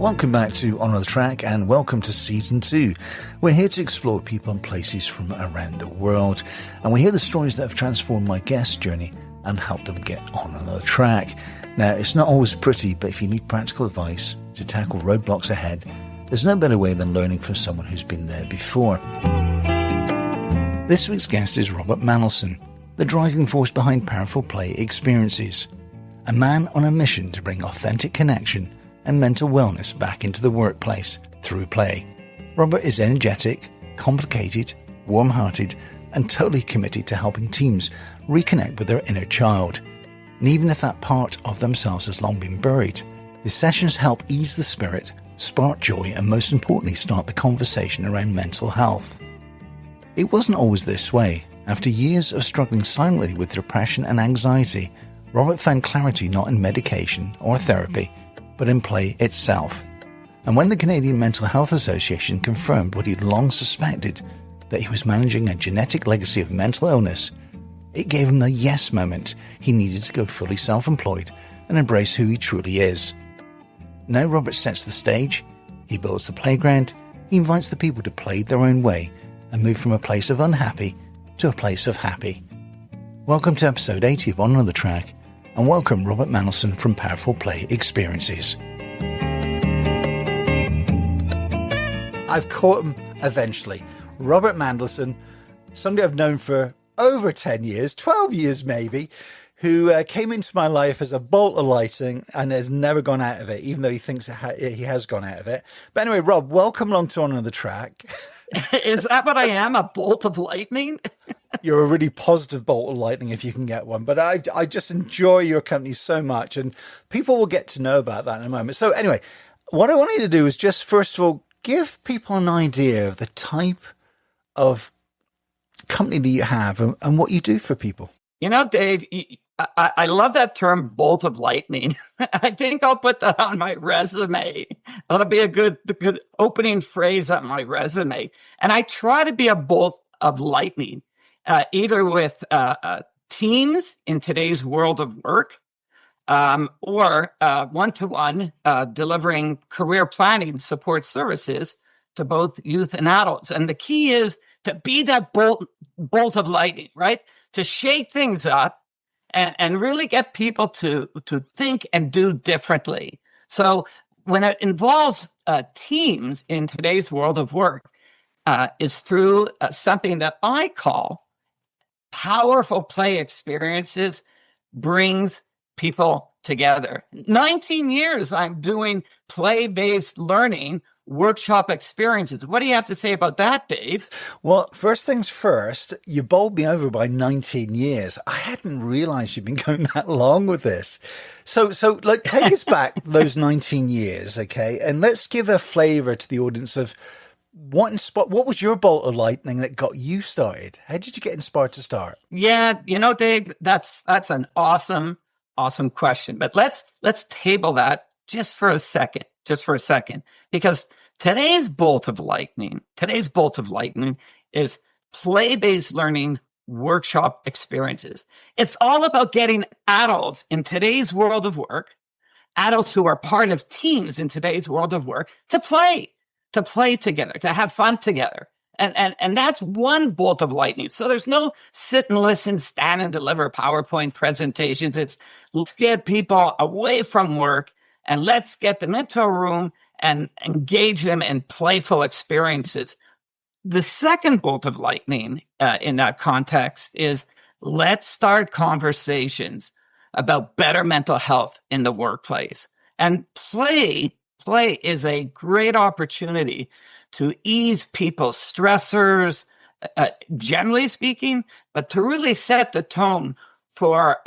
Welcome back to On the Track and welcome to Season 2. We're here to explore people and places from around the world, and we hear the stories that have transformed my guest's journey and helped them get on the track. Now, it's not always pretty, but if you need practical advice to tackle roadblocks ahead, there's no better way than learning from someone who's been there before. This week's guest is Robert Manolson, the driving force behind Powerful Play Experiences, a man on a mission to bring authentic connection and mental wellness back into the workplace through play. Robert is energetic, complicated, warm-hearted, and totally committed to helping teams reconnect with their inner child. And even if that part of themselves has long been buried, his sessions help ease the spirit, spark joy, and most importantly, start the conversation around mental health. It wasn't always this way. After years of struggling silently with depression and anxiety, Robert found clarity not in medication or therapy, but in play itself. And when the Canadian Mental Health Association confirmed what he'd long suspected, that he was managing a genetic legacy of mental illness, it gave him the yes moment he needed to go fully self-employed and embrace who he truly is. Now Robert sets the stage, he builds the playground, he invites the people to play their own way and move from a place of unhappy to a place of happy. Welcome to episode 80 of On the Track, and welcome Robert Manolson from Powerful Play Experiences. I've caught him eventually. Robert Manolson, somebody I've known for over 10 years, 12 years maybe, who came into my life as a bolt of lightning and has never gone out of it, even though he thinks he has gone out of it. But anyway, Rob, welcome along to On the Track. Is that what I am, a bolt of lightning? You're a really positive bolt of lightning if you can get one. But I just enjoy your company so much, and people will get to know about that in a moment. So anyway, what I wanted to do is just, first of all, give people an idea of the type of company that you have and what you do for people. You know, Dave, I love that term, bolt of lightning. I think I'll put that on my resume. That'll be a good opening phrase on my resume. And I try to be a bolt of lightning, either with teams in today's world of work, or one-to-one delivering career planning support services to both youth and adults. And the key is to be that bolt of lightning, right? To shake things up and really get people to think and do differently. So when it involves teams in today's world of work, is through something that I call Powerful Play Experiences brings people together. 19 years I'm doing play-based learning workshop experiences. What do you have to say about that, Dave? Well, first things first, you bowled me over by 19 years. I hadn't realized you'd been going that long with this. So like, take us back those 19 years, okay? And let's give a flavor to the audience of what was your bolt of lightning that got you started? How did you get inspired to start? Yeah, you know, Dave, that's an awesome question. But let's table that just for a second, because today's bolt of lightning is play-based learning workshop experiences. It's all about getting adults in today's world of work, adults who are part of teams in today's world of work, to play together, to have fun together. And that's one bolt of lightning. So there's no sit and listen, stand and deliver PowerPoint presentations. It's let's get people away from work and let's get them into a room and engage them in playful experiences. The second bolt of lightning in that context is let's start conversations about better mental health in the workplace. And play is a great opportunity to ease people's stressors, generally speaking, but to really set the tone for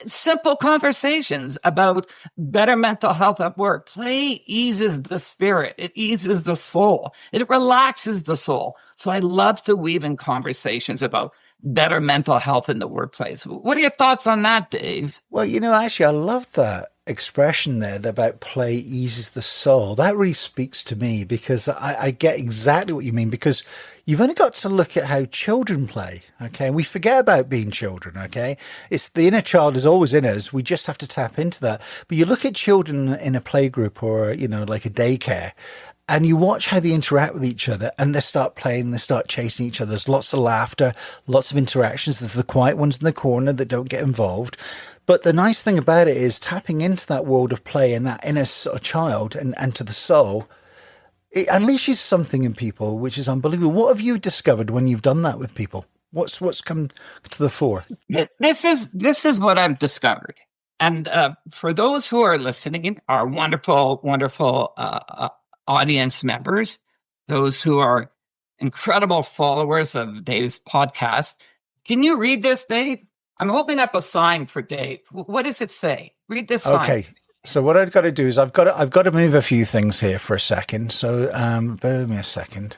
simple conversations about better mental health at work. Play eases the spirit. It eases the soul. It relaxes the soul. So I love to weave in conversations about better mental health in the workplace. What are your thoughts on that, Dave? Well, you know, actually, I love that expression there about play eases the soul. That really speaks to me because I get exactly what you mean, because you've only got to look at how children play, okay? And we forget about being children, okay? It's the inner child is always in us. We just have to tap into that. But you look at children in a playgroup or, like a daycare, and you watch how they interact with each other, and they start playing, they start chasing each other. There's lots of laughter, lots of interactions. There's the quiet ones in the corner that don't get involved. But the nice thing about it is tapping into that world of play and that inner sort of child and to the soul, it unleashes something in people, which is unbelievable. What have you discovered when you've done that with people? What's come to the fore? This is what I've discovered. And for those who are listening, our wonderful, wonderful audience members, those who are incredible followers of Dave's podcast. Can you read this, Dave? I'm holding up a sign for Dave. What does it say? Read this sign. Okay. So what I've got to do is I've got to move a few things here for a second. So bear with me a second.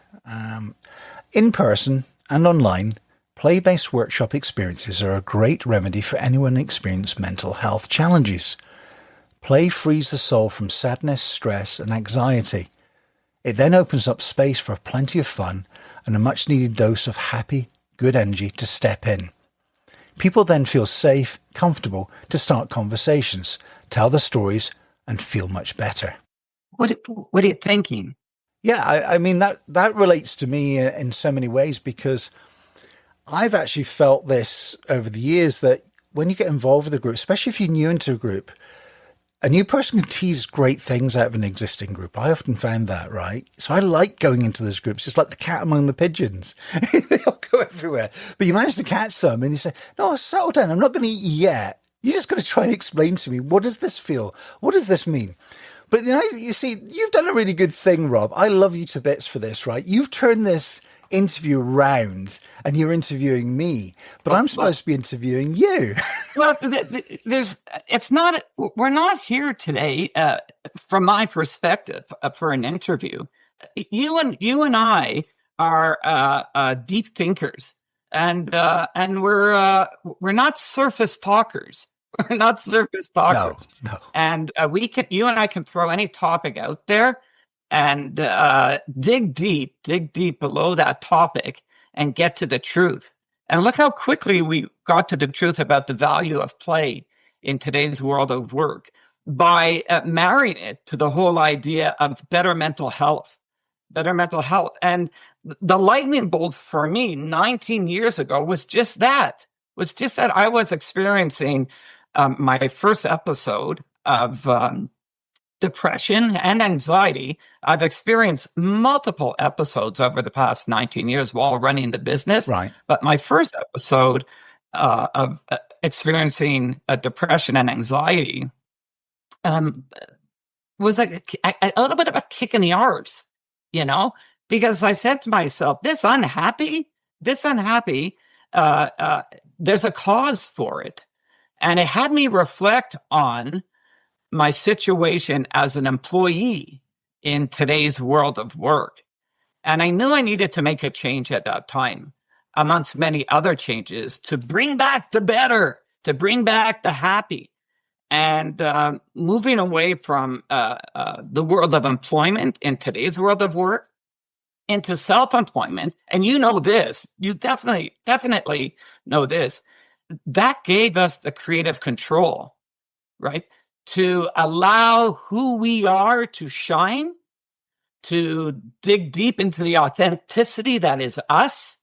In person and online, play-based workshop experiences are a great remedy for anyone experiencing mental health challenges. Play frees the soul from sadness, stress, and anxiety. It then opens up space for plenty of fun and a much-needed dose of happy, good energy to step in. People then feel safe, comfortable to start conversations, tell their stories, and feel much better. What are you thinking? Yeah, I mean, that relates to me in so many ways, because I've actually felt this over the years that when you get involved with a group, especially if you're new into a group, a new person can tease great things out of an existing group. I often found that, right? So I like going into those groups. It's like the cat among the pigeons. They all go everywhere. But you manage to catch some and you say, no, settle down. I'm not going to eat you yet. You're just going to try and explain to me, what does this feel? What does this mean? But you see, you've done a really good thing, Rob. I love you to bits for this, right? You've turned this interview around and you're interviewing me, but I'm supposed to be interviewing you. Well, we're not here today, from my perspective, for an interview. You and I are deep thinkers, and we're not surface talkers. We're not surface talkers. No. And you and I can throw any topic out there and dig deep below that topic and get to the truth. And look how quickly we got to the truth about the value of play in today's world of work by marrying it to the whole idea of better mental health. And the lightning bolt for me 19 years ago was just that. I was experiencing my first episode of depression and anxiety. I've experienced multiple episodes over the past 19 years while running the business. Right. But my first episode of experiencing depression and anxiety was like a little bit of a kick in the arse, because I said to myself, this unhappy, there's a cause for it. And it had me reflect on my situation as an employee in today's world of work. And I knew I needed to make a change at that time, amongst many other changes, to bring back the better, to bring back the happy, and moving away from the world of employment in today's world of work into self-employment. And you know this, you definitely know this, that gave us the creative control, right? To allow who we are to shine, to dig deep into the authenticity that is us,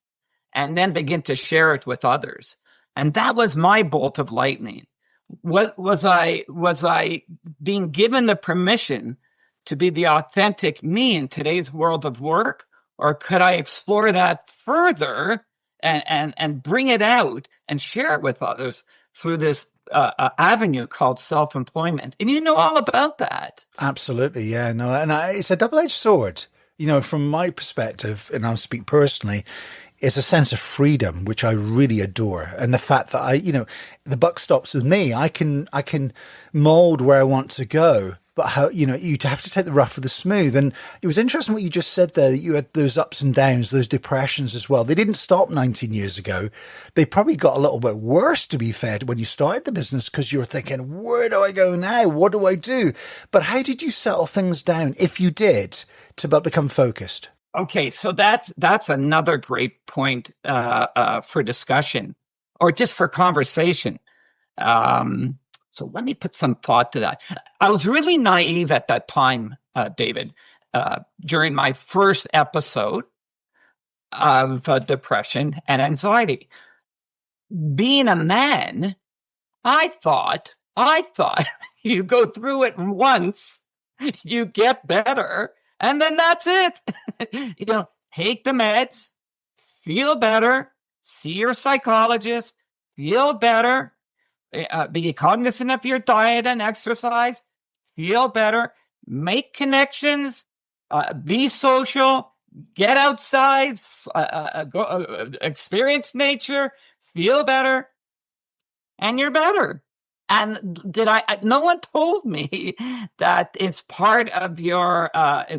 and then begin to share it with others. And that was my bolt of lightning. What was I being given the permission to be the authentic me in today's world of work? Or could I explore that further and bring it out and share it with others through this avenue called self-employment? And you know all about that. Absolutely. Yeah, no. And it's a double-edged sword, from my perspective, and I'll speak personally, it's a sense of freedom, which I really adore. And the fact that the buck stops with me, I can mold where I want to go, but how, you have to take the rough with the smooth. And it was interesting what you just said there, that you had those ups and downs, those depressions as well. They didn't stop 19 years ago. They probably got a little bit worse, to be fair, when you started the business, because you were thinking, where do I go now? What do I do? But how did you settle things down, if you did, to become focused? Okay, so that's another great point for discussion, or just for conversation. So let me put some thought to that. I was really naive at that time, David, during my first episode of depression and anxiety. Being a man, I thought you go through it once, you get better, and then that's it. Take the meds, feel better, see your psychologist, feel better, be cognizant of your diet and exercise, feel better, make connections, be social, get outside, go experience nature, feel better, and you're better. And no one told me that it's part of your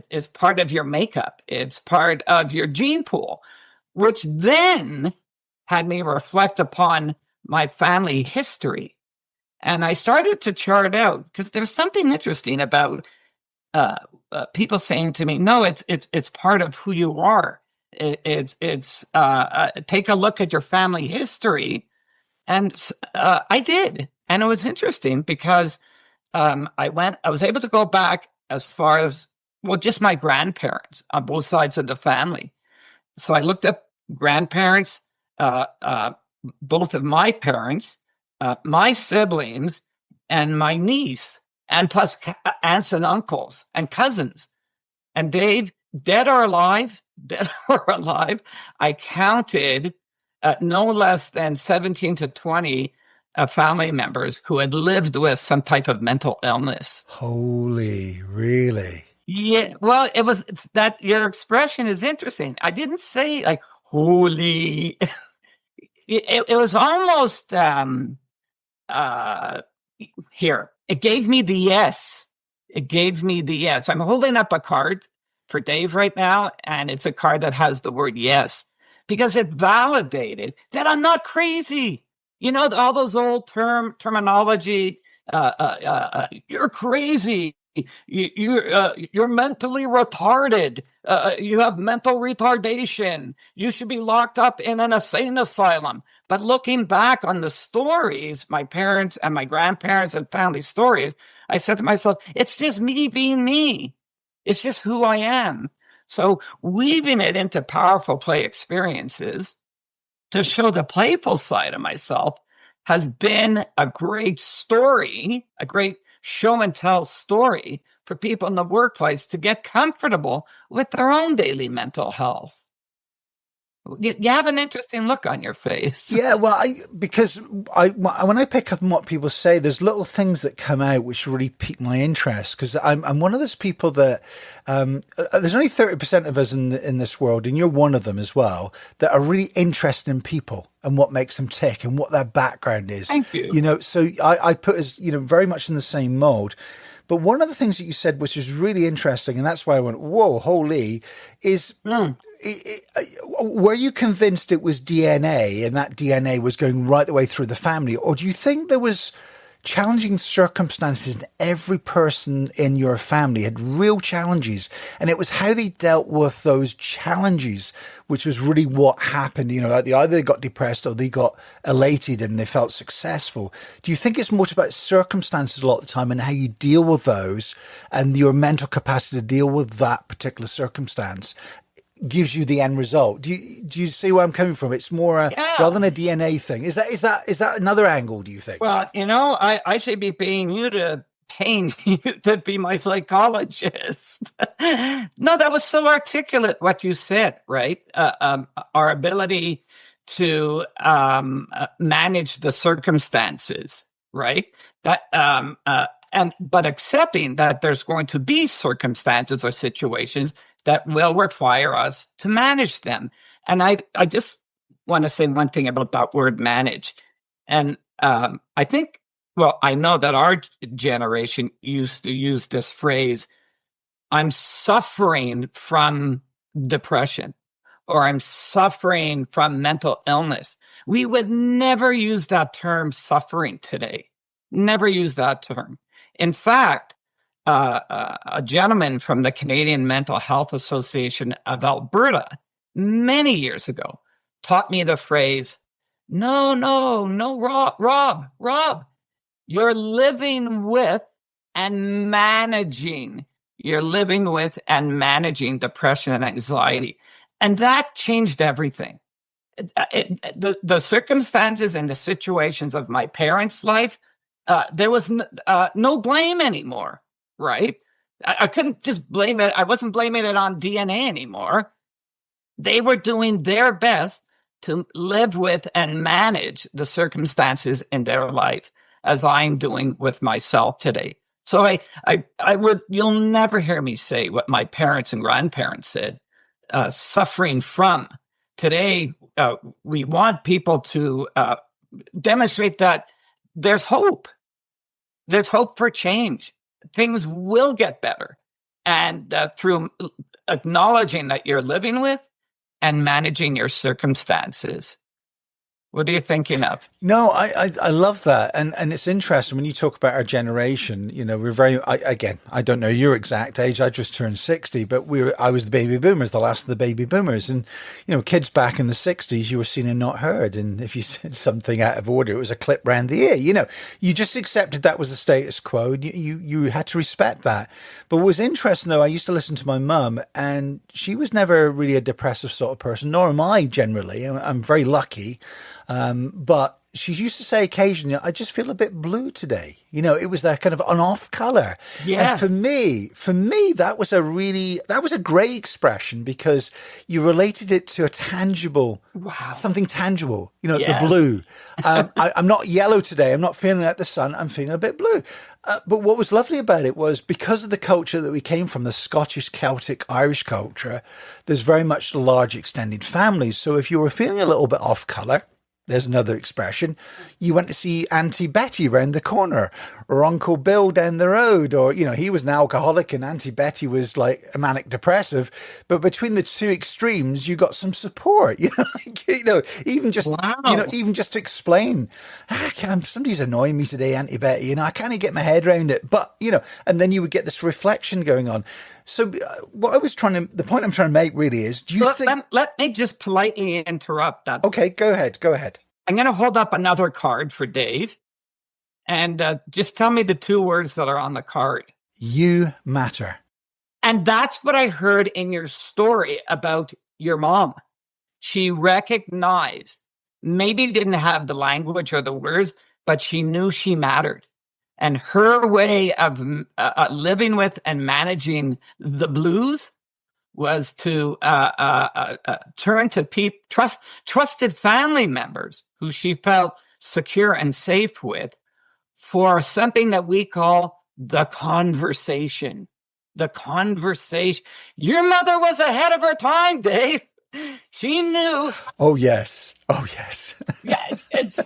it's part of your makeup. It's part of your gene pool, which then had me reflect upon my family history. And I started to chart out, because there's something interesting about people saying to me, no, it's part of who you are. It's take a look at your family history. And I did. And it was interesting because I was able to go back as far as, well, just my grandparents on both sides of the family. So I looked up grandparents, both of my parents, my siblings, and my niece, and plus aunts and uncles and cousins. And Dave, dead or alive, I counted no less than 17 to 20 family members who had lived with some type of mental illness. Holy, really? Yeah, well, it was that your expression is interesting. I didn't say like holy. It was almost here. It gave me the yes. It gave me the yes. I'm holding up a card for Dave right now, and it's a card that has the word yes, because it validated that I'm not crazy. All those old terminology. You're crazy. You're mentally retarded. You have mental retardation. You should be locked up in an insane asylum. But looking back on the stories, my parents and my grandparents and family stories, I said to myself, it's just me being me. It's just who I am. So weaving it into powerful play experiences to show the playful side of myself has been a great story, a great show and tell story for people in the workplace to get comfortable with their own daily mental health. You have an interesting look on your face. Yeah, well, because when I pick up on what people say, there's little things that come out which really pique my interest, because I'm one of those people that there's only 30% of us in this world, and you're one of them as well, that are really interested in people and what makes them tick and what their background is. Thank you. So I put as very much in the same mold. But one of the things that you said, which is really interesting, and that's why I went, whoa, holy, is were you convinced it was DNA and that DNA was going right the way through the family? Or do you think there was challenging circumstances and every person in your family had real challenges, and it was how they dealt with those challenges, which was really what happened? Either they got depressed or they got elated and they felt successful. Do you think it's more about circumstances a lot of the time and how you deal with those and your mental capacity to deal with that particular circumstance gives you the end result? Do you see where I'm coming from? It's more rather than a DNA thing. Is that another angle, do you think? Well, I should be paying you to be my psychologist. No, that was so articulate what you said, right? Our ability to manage the circumstances, right? That but accepting that there's going to be circumstances or situations that will require us to manage them. And I just want to say one thing about that word manage. And I think, I know that our generation used to use this phrase, I'm suffering from depression, or I'm suffering from mental illness. We would never use that term suffering today. Never use that term. In fact, a gentleman from the Canadian Mental Health Association of Alberta many years ago taught me the phrase, no, Rob, you're living with and managing. You're living with and managing depression and anxiety. And that changed everything. The circumstances and the situations of my parents' life, there was no blame anymore, right? I couldn't just blame it. I wasn't blaming it on DNA anymore. They were doing their best to live with and manage the circumstances in their life as I'm doing with myself today. So you'll never hear me say what my parents and grandparents said, suffering from. Today, we want people to demonstrate that there's hope. There's hope for change. Things will get better. And through acknowledging that you're living with and managing your circumstances. What are you thinking of? No, I love that. And it's interesting when you talk about our generation, we're I don't know your exact age. I just turned 60, but I was the baby boomers, the last of the baby boomers. And, kids back in the 60s, you were seen and not heard. And if you said something out of order, it was a clip round the ear. You just accepted that was the status quo. And you had to respect that. But what was interesting, though, I used to listen to my mum, and she was never really a depressive sort of person, nor am I generally. I'm very lucky. But she used to say occasionally, I just feel a bit blue today. It was that kind of an off color. Yes. And for me, that was a great expression because you related it to a tangible, something tangible, Yes. the blue. I'm not yellow today. I'm not feeling like the sun. I'm feeling a bit blue. But what was lovely about it was because of the culture that we came from, the Scottish, Celtic, Irish culture, there's very much large extended families. So if you were feeling a little bit off color, there's another expression. You went to see Auntie Betty round the corner or Uncle Bill down the road, or, he was an alcoholic and Auntie Betty was like a manic depressive. But between the two extremes, you got some support, even just, even just to explain, somebody's annoying me today, Auntie Betty, I can't get my head around it. But, and then you would get this reflection going on. So the point I'm trying to make really is, let me just politely interrupt that. Okay, go ahead. I'm going to hold up another card for Dave and just tell me the two words that are on the card. You matter. And that's what I heard in your story about your mom. She recognized, maybe didn't have the language or the words, but she knew she mattered. And her way of living with and managing the blues was to turn to trusted family members who she felt secure and safe with for something that we call the conversation. The conversation. Your mother was ahead of her time, Dave. She knew. Oh, yes. Yeah, it's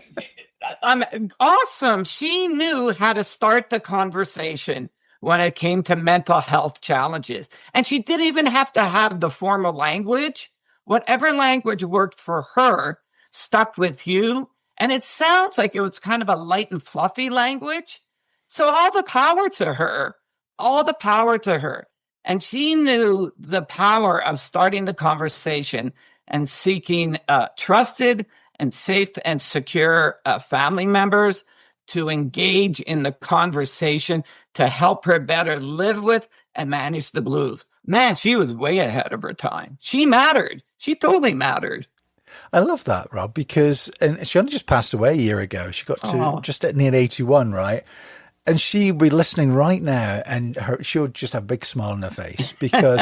awesome. She knew how to start the conversation when it came to mental health challenges. And she didn't even have to have the formal language. Whatever language worked for her stuck with you. And it sounds like it was kind of a light and fluffy language. So all the power to her. And she knew the power of starting the conversation and seeking trusted and safe and secure family members to engage in the conversation to help her better live with and manage the blues. Man, she was way ahead of her time. She mattered. She totally mattered. I love that, Rob, because she only just passed away a year ago. She got to just at near 81, right? And she'll be listening right now, and she'll just have a big smile on her face because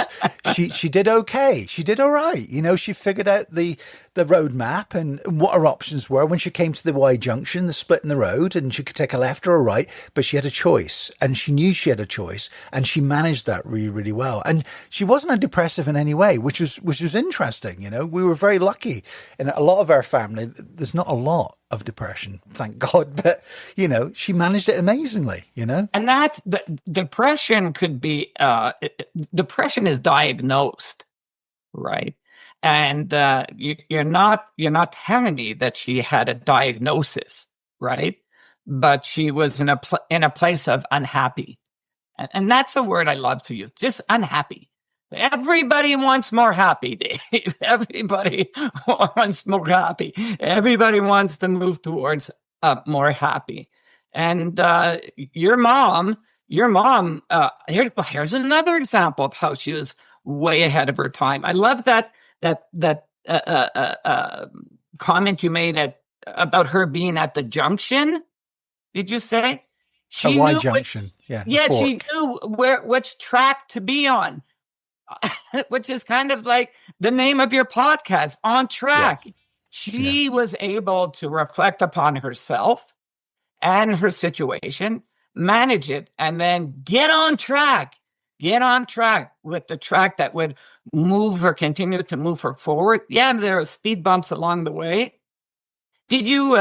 she did okay. She did all right. She figured out the roadmap and what her options were when she came to the Y junction, the split in the road, and she could take a left or a right, but she had a choice, and she knew she had a choice, and she managed that really, really well. And she wasn't a depressive in any way, which was interesting. We were very lucky. In a lot of our family, there's not a lot of depression, thank God, but she managed it amazingly. And that's the depression could be depression is diagnosed, right? And you're not telling me that she had a diagnosis, right? But she was in a place of unhappy, And that's a word I love to use, just unhappy. Everybody wants more happy, Dave. Everybody wants more happy. Everybody wants to move towards more happy. And your mom, here's another example of how she was way ahead of her time. I love that comment you made about her being at the junction. Did you say? She knew junction. She knew which track to be on, which is kind of like the name of your podcast, On Track. Yeah. She was able to reflect upon herself and her situation, manage it, and then get on track with the track that would continue to move her forward. Yeah, there are speed bumps along the way. Did you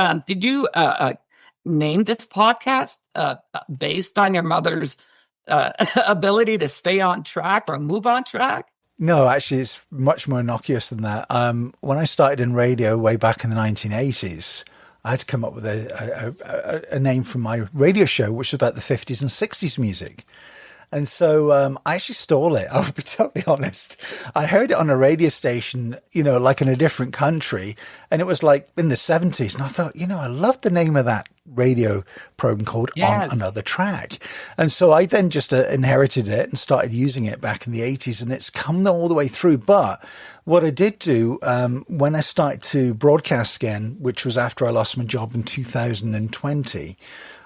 name this podcast based on your mother's ability to stay on track or move on track? No, actually, it's much more innocuous than that. When I started in radio way back in the 1980s, I had to come up with a name for my radio show, which was about the 50s and 60s music. And so I actually stole it. I'll be totally honest. I heard it on a radio station, like in a different country. And it was like in the 70s. And I thought, I love the name of that radio program called On Another Track. And so I then just inherited it and started using it back in the 80s. And it's come all the way through. But what I did do when I started to broadcast again, which was after I lost my job in 2020,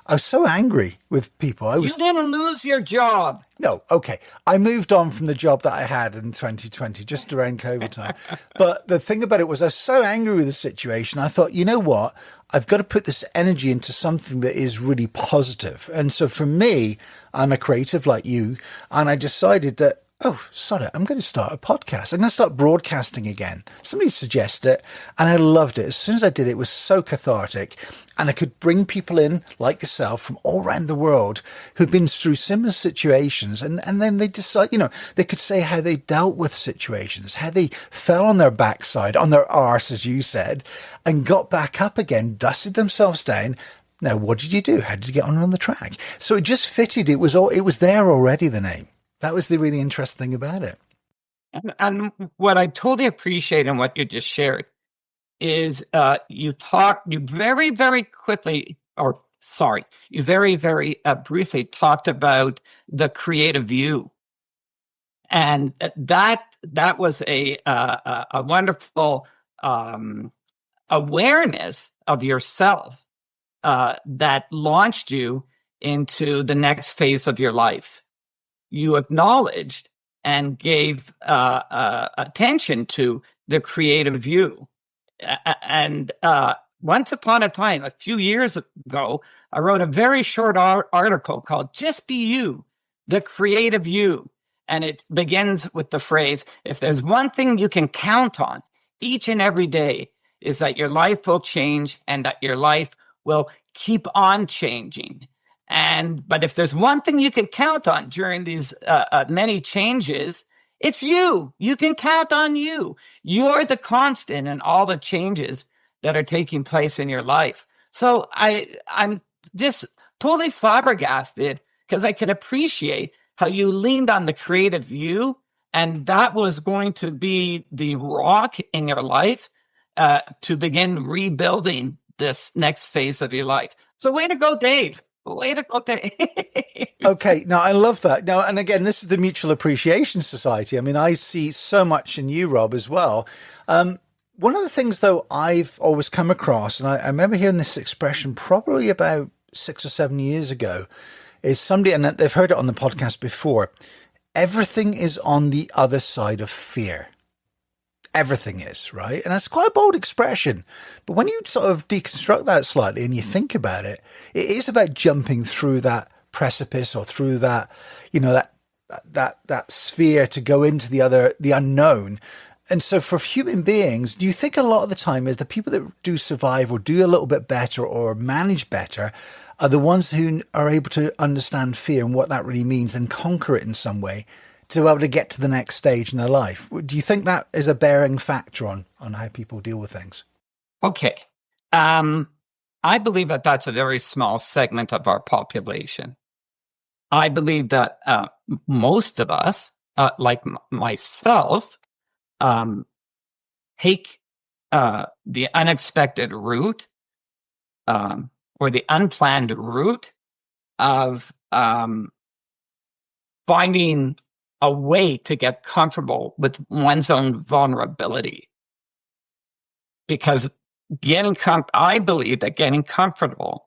I was so angry with people. You didn't lose your job. No, okay. I moved on from the job that I had in 2020, just around COVID time. But the thing about it was I was so angry with the situation. I thought, you know what? I've got to put this energy into something that is really positive. And so for me, I'm a creative like you. And I decided that, sorry, I'm going to start a podcast. I'm going to start broadcasting again. Somebody suggested it, and I loved it. As soon as I did it, it was so cathartic. And I could bring people in, like yourself, from all around the world who'd been through similar situations. And then they decide, they could say how they dealt with situations, how they fell on their backside, on their arse, as you said, and got back up again, dusted themselves down. Now, what did you do? How did you get on the track? So it just fitted. It was there already, the name. That was the really interesting thing about it. And what I totally appreciate in what you just shared is you very, very briefly talked about the creative view. And that was a wonderful awareness of yourself that launched you into the next phase of your life. You acknowledged and gave attention to the creative view. And once upon a time, a few years ago, I wrote a very short article called Just Be You, the Creative You. And it begins with the phrase, if there's one thing you can count on each and every day, is that your life will change and that your life will keep on changing. But if there's one thing you can count on during these many changes, it's you. You can count on you. You're the constant in all the changes that are taking place in your life. So I'm just totally flabbergasted because I can appreciate how you leaned on the creative view, and that was going to be the rock in your life to begin rebuilding this next phase of your life. So way to go, Dave. Way to go, Dave. Okay, now I love that. Now, and again, this is the Mutual Appreciation Society. I mean, I see so much in you, Rob, as well. One of the things, though, I've always come across, and I remember hearing this expression probably about 6 or 7 years ago, is somebody, and they've heard it on the podcast before, everything is on the other side of fear. Everything is, right? And that's quite a bold expression. But when you sort of deconstruct that slightly and you think about it, it is about jumping through that precipice or through that, that sphere to go into the unknown. And so for human beings, do you think a lot of the time is the people that do survive or do a little bit better or manage better are the ones who are able to understand fear and what that really means and conquer it in some way to be able to get to the next stage in their life? Do you think that is a bearing factor on how people deal with things? Okay. I believe that that's a very small segment of our population. I believe that most of us, like myself, take the unexpected route or the unplanned route of finding a way to get comfortable with one's own vulnerability. Because I believe that getting comfortable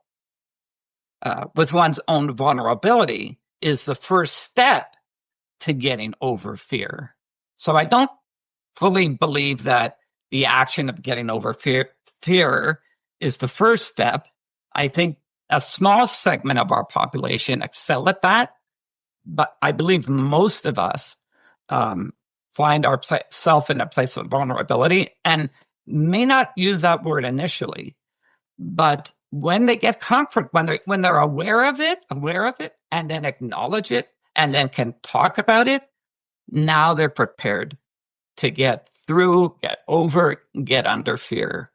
with one's own vulnerability is the first step to getting over fear. So I don't fully believe that the action of getting over fear is the first step. I think a small segment of our population excel at that, but I believe most of us find ourselves in a place of vulnerability and may not use that word initially, but when they get comfort, when they're aware of it, and then acknowledge it, and then can talk about it, now they're prepared to get through, get over, get under fear.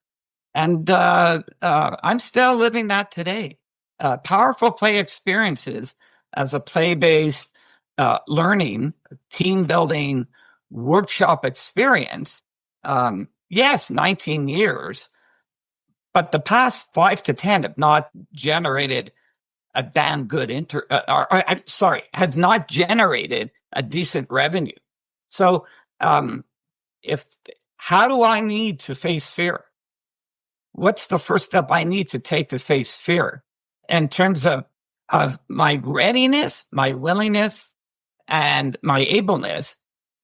And I'm still living that today. Powerful play experiences as a play-based learning, team building, workshop experience. Yes, 19 years, but the past 5 to 10 have not generated a damn good has not generated a decent revenue. So, how do I need to face fear? What's the first step I need to take to face fear in terms of my readiness, my willingness, and my ableness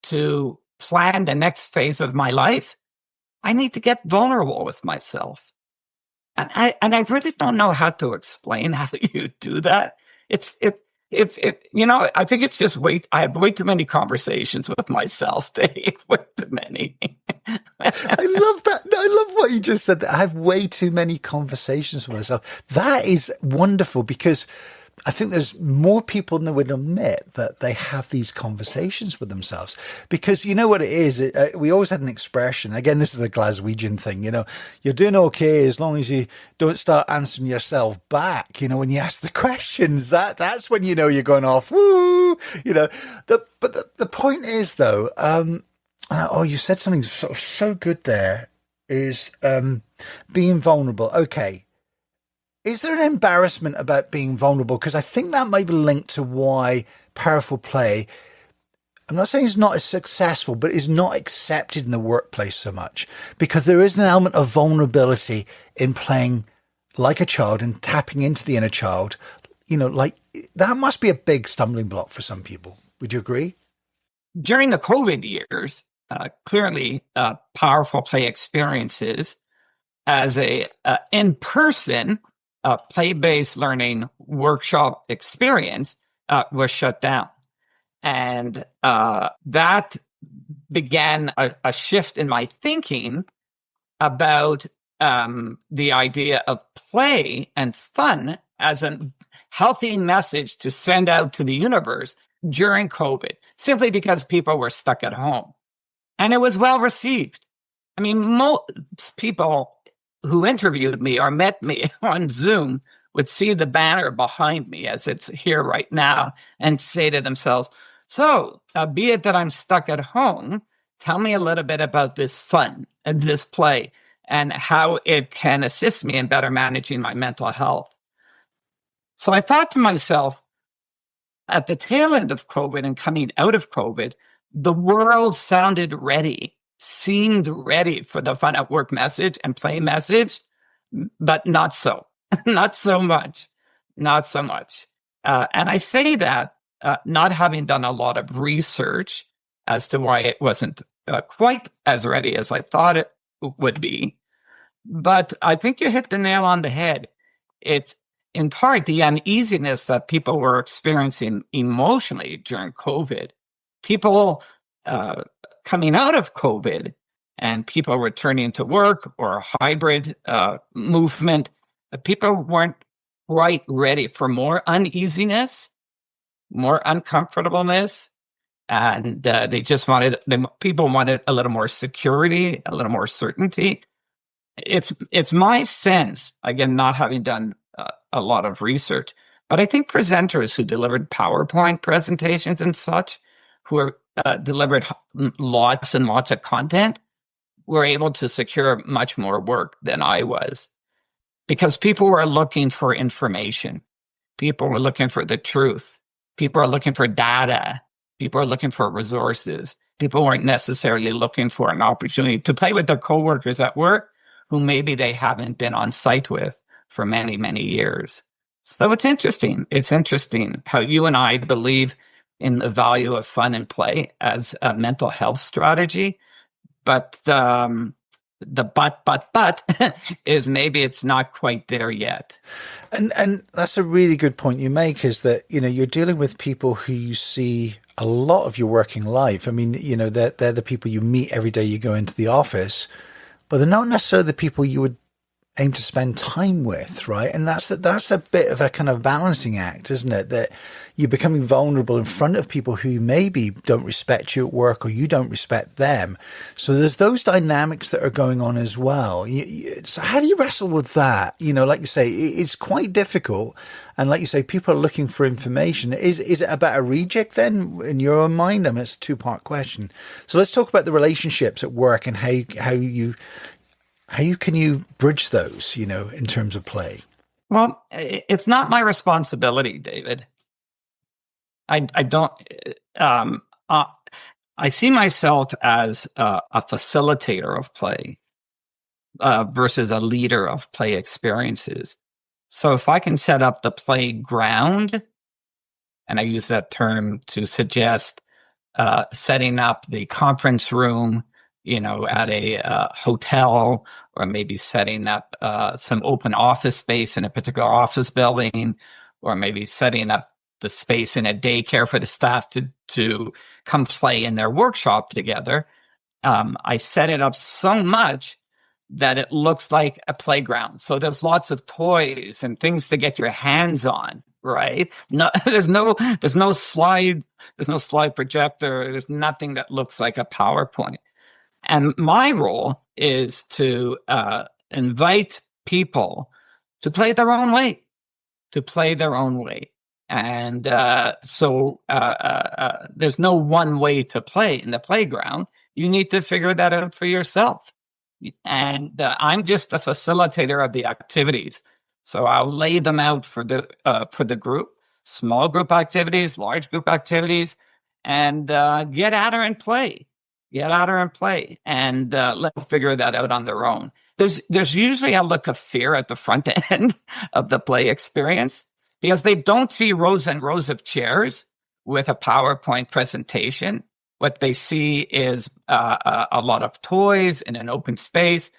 to plan the next phase of my life? I need to get vulnerable with myself. And I really don't know how to explain how you do that. I think it's just I have way too many conversations with myself, Dave, way too many. I love that. I love what you just said. That I have way too many conversations with myself. That is wonderful, because I think there's more people than they would admit that they have these conversations with themselves. Because you know what it is? We always had an expression. Again, this is the Glaswegian thing. You're doing okay as long as you don't start answering yourself back. When you ask the questions, that's when you're going off. Woo! But the point is, though. You said something so good there. Is being vulnerable. Okay. Is there an embarrassment about being vulnerable? Because I think that might be linked to why powerful play, I'm not saying it's not as successful, but is not accepted in the workplace so much. Because there is an element of vulnerability in playing like a child and tapping into the inner child. That must be a big stumbling block for some people. Would you agree? During the COVID years, clearly powerful play experiences as a in-person play-based learning workshop experience was shut down. And that began a shift in my thinking about the idea of play and fun as a healthy message to send out to the universe during COVID, simply because people were stuck at home. And it was well received. I mean, most people who interviewed me or met me on Zoom would see the banner behind me as it's here right now and say to themselves, so be it that I'm stuck at home, tell me a little bit about this fun and this play and how it can assist me in better managing my mental health. So I thought to myself, at the tail end of COVID and coming out of COVID, the world seemed ready for the fun at work message and play message, but not so, not so much. And I say that not having done a lot of research as to why it wasn't quite as ready as I thought it would be. But I think you hit the nail on the head. It's in part the uneasiness that people were experiencing emotionally during COVID. People coming out of COVID and people returning to work or hybrid movement, people weren't quite ready for more uneasiness, more uncomfortableness, and people wanted a little more security, a little more certainty. It's my sense, again, not having done a lot of research, But I think presenters who delivered PowerPoint presentations and such, who delivered lots and lots of content, were able to secure much more work than I was, because people were looking for information. People were looking for the truth. People are looking for data. People are looking for resources. People weren't necessarily looking for an opportunity to play with their coworkers at work who maybe they haven't been on site with for many, many years. So it's interesting. It's interesting how you and I believe in the value of fun and play as a mental health strategy. But the but is maybe it's not quite there yet. And that's a really good point you make, is that, you're dealing with people who you see a lot of your working life. I mean, they're the people you meet every day you go into the office, but they're not necessarily the people you would aim to spend time with, right? And that's a bit of a kind of balancing act, isn't it? That you're becoming vulnerable in front of people who maybe don't respect you at work, or you don't respect them. So there's those dynamics that are going on as well. So how do you wrestle with that? Like you say, it's quite difficult. And like you say, people are looking for information. Is it about a reject then, in your own mind? I mean, it's a two-part question. So let's talk about the relationships at work and how can you bridge those, in terms of play? Well, it's not my responsibility, David. I don't. I see myself as a facilitator of play versus a leader of play experiences. So if I can set up the playground, and I use that term to suggest setting up the conference room, at a hotel, or maybe setting up some open office space in a particular office building, or maybe setting up the space in a daycare for the staff to come play in their workshop together. I set it up so much that it looks like a playground. So there's lots of toys and things to get your hands on, right? No, there's no slide projector. There's nothing that looks like a PowerPoint. And my role is to invite people to play their own way, And so there's no one way to play in the playground. You need to figure that out for yourself. And I'm just a facilitator of the activities. So I'll lay them out for the group, small group activities, large group activities, and get at her and play. And let them figure that out on their own. There's usually a look of fear at the front end of the play experience, because they don't see rows and rows of chairs with a PowerPoint presentation. What they see is a lot of toys in an open space,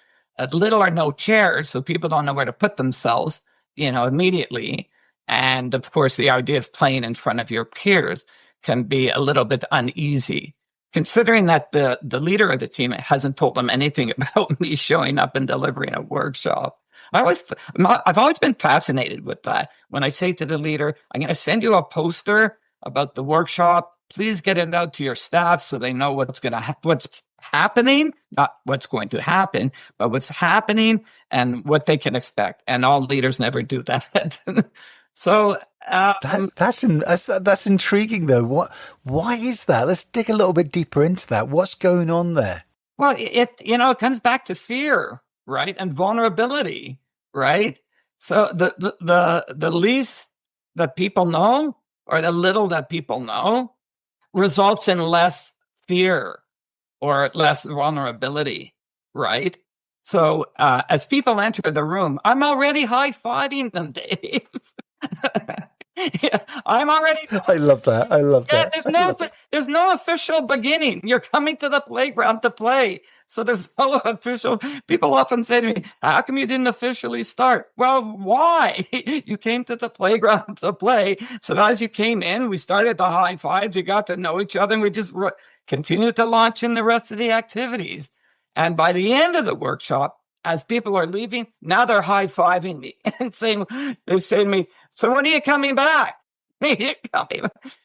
little or no chairs, so people don't know where to put themselves, immediately. And of course, the idea of playing in front of your peers can be a little bit uneasy, considering that the leader of the team hasn't told them anything about me showing up and delivering a workshop. I've always been fascinated with that. When I say to the leader, I'm going to send you a poster about the workshop, please get it out to your staff so they know what's happening, not what's going to happen, but what's happening and what they can expect. And all leaders never do that. So that's intriguing, though. Why is that? Let's dig a little bit deeper into that. What's going on there? Well, it comes back to fear, right, and vulnerability, right. So the least that people know, or the little that people know, results in less fear or less vulnerability, right? So as people enter the room, I'm already high-fiving them, Dave. Yeah, I'm already. I love that. There's no official beginning. You're coming to the playground to play, so there's no official. People often say to me, "How come you didn't officially start?" Well, why? You came to the playground to play. So as you came in, we started the high fives. You got to know each other, and we just continued to launch in the rest of the activities. And by the end of the workshop, as people are leaving, now they're high-fiving me and saying to me, "So when are you coming back?"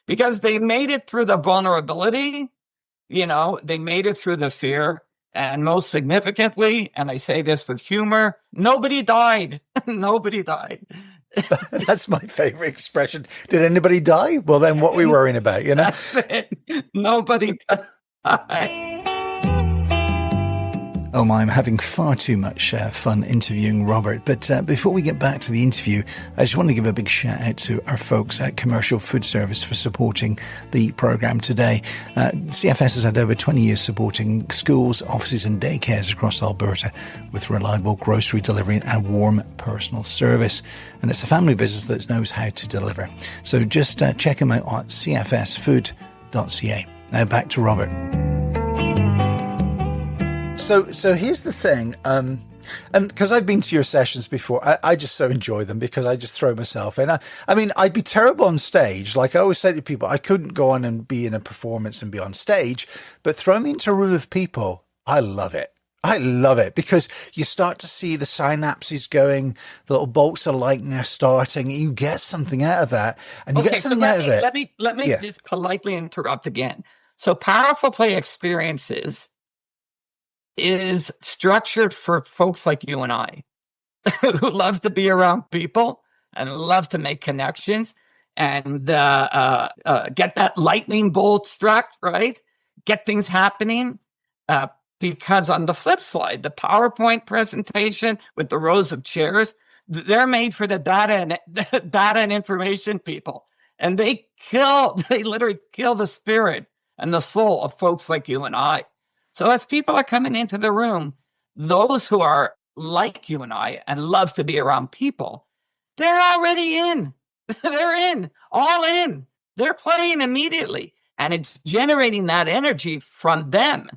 Because they made it through the vulnerability, they made it through the fear. And most significantly, and I say this with humor, nobody died. Nobody died. That's my favorite expression. Did anybody die? Well, then what are we worrying about, you know? That's it. Nobody died. Oh my, I'm having far too much fun interviewing Robert. But before we get back to the interview, I just want to give a big shout out to our folks at Commercial Food Service for supporting the programme today. CFS has had over 20 years supporting schools, offices and daycares across Alberta with reliable grocery delivery and warm personal service. And it's a family business that knows how to deliver. So just check them out at cfsfood.ca. Now back to Robert. So here's the thing, and because I've been to your sessions before, I just so enjoy them because I just throw myself in. I mean, I'd be terrible on stage. Like I always say to people, I couldn't go on and be in a performance and be on stage, but throw me into a room of people. I love it. I love it because you start to see the synapses going, the little bolts of lightning are starting. You get something out of that, and you get something out of it. Let me just politely interrupt again. So powerful play experiences is structured for folks like you and I who love to be around people and love to make connections and get that lightning bolt struck, right? Get things happening. Because on the flip side, the PowerPoint presentation with the rows of chairs, they're made for the data and information people. And they literally kill the spirit and the soul of folks like you and I. So as people are coming into the room, those who are like you and I and love to be around people, they're already in. They're in, all in. They're playing immediately. And it's generating that energy from them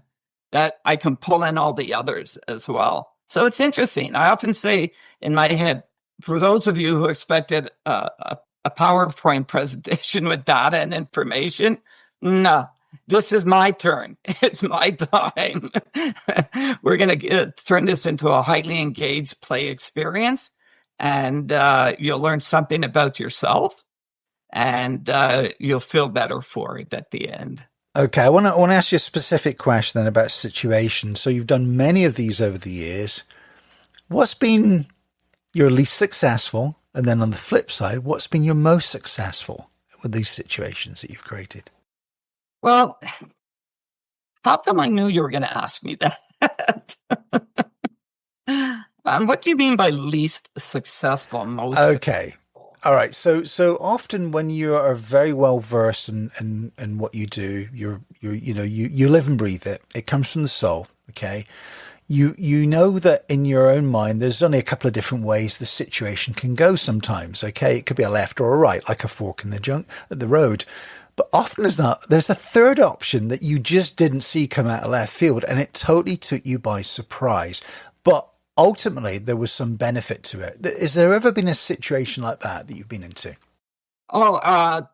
that I can pull in all the others as well. So it's interesting. I often say in my head, for those of you who expected a PowerPoint presentation with data and information, no. This is my turn. It's my time. We're going to turn this into a highly engaged play experience, and you'll learn something about yourself, and you'll feel better for it at the end. Okay, I want to ask you a specific question then about situations. So you've done many of these over the years. What's been your least successful? And then on the flip side, what's been your most successful with these situations that you've created? Well, how come I knew you were going to ask me that? What do you mean by least successful? Most okay. Successful? All right. So often when you are very well versed in what you do, you live and breathe it. It comes from the soul. Okay. You know that in your own mind, there's only a couple of different ways the situation can go sometimes. Okay. It could be a left or a right, like a fork in the road. But often as not, there's a third option that you just didn't see come out of left field, and it totally took you by surprise. But ultimately, there was some benefit to it. Has there ever been a situation like that you've been into? Oh,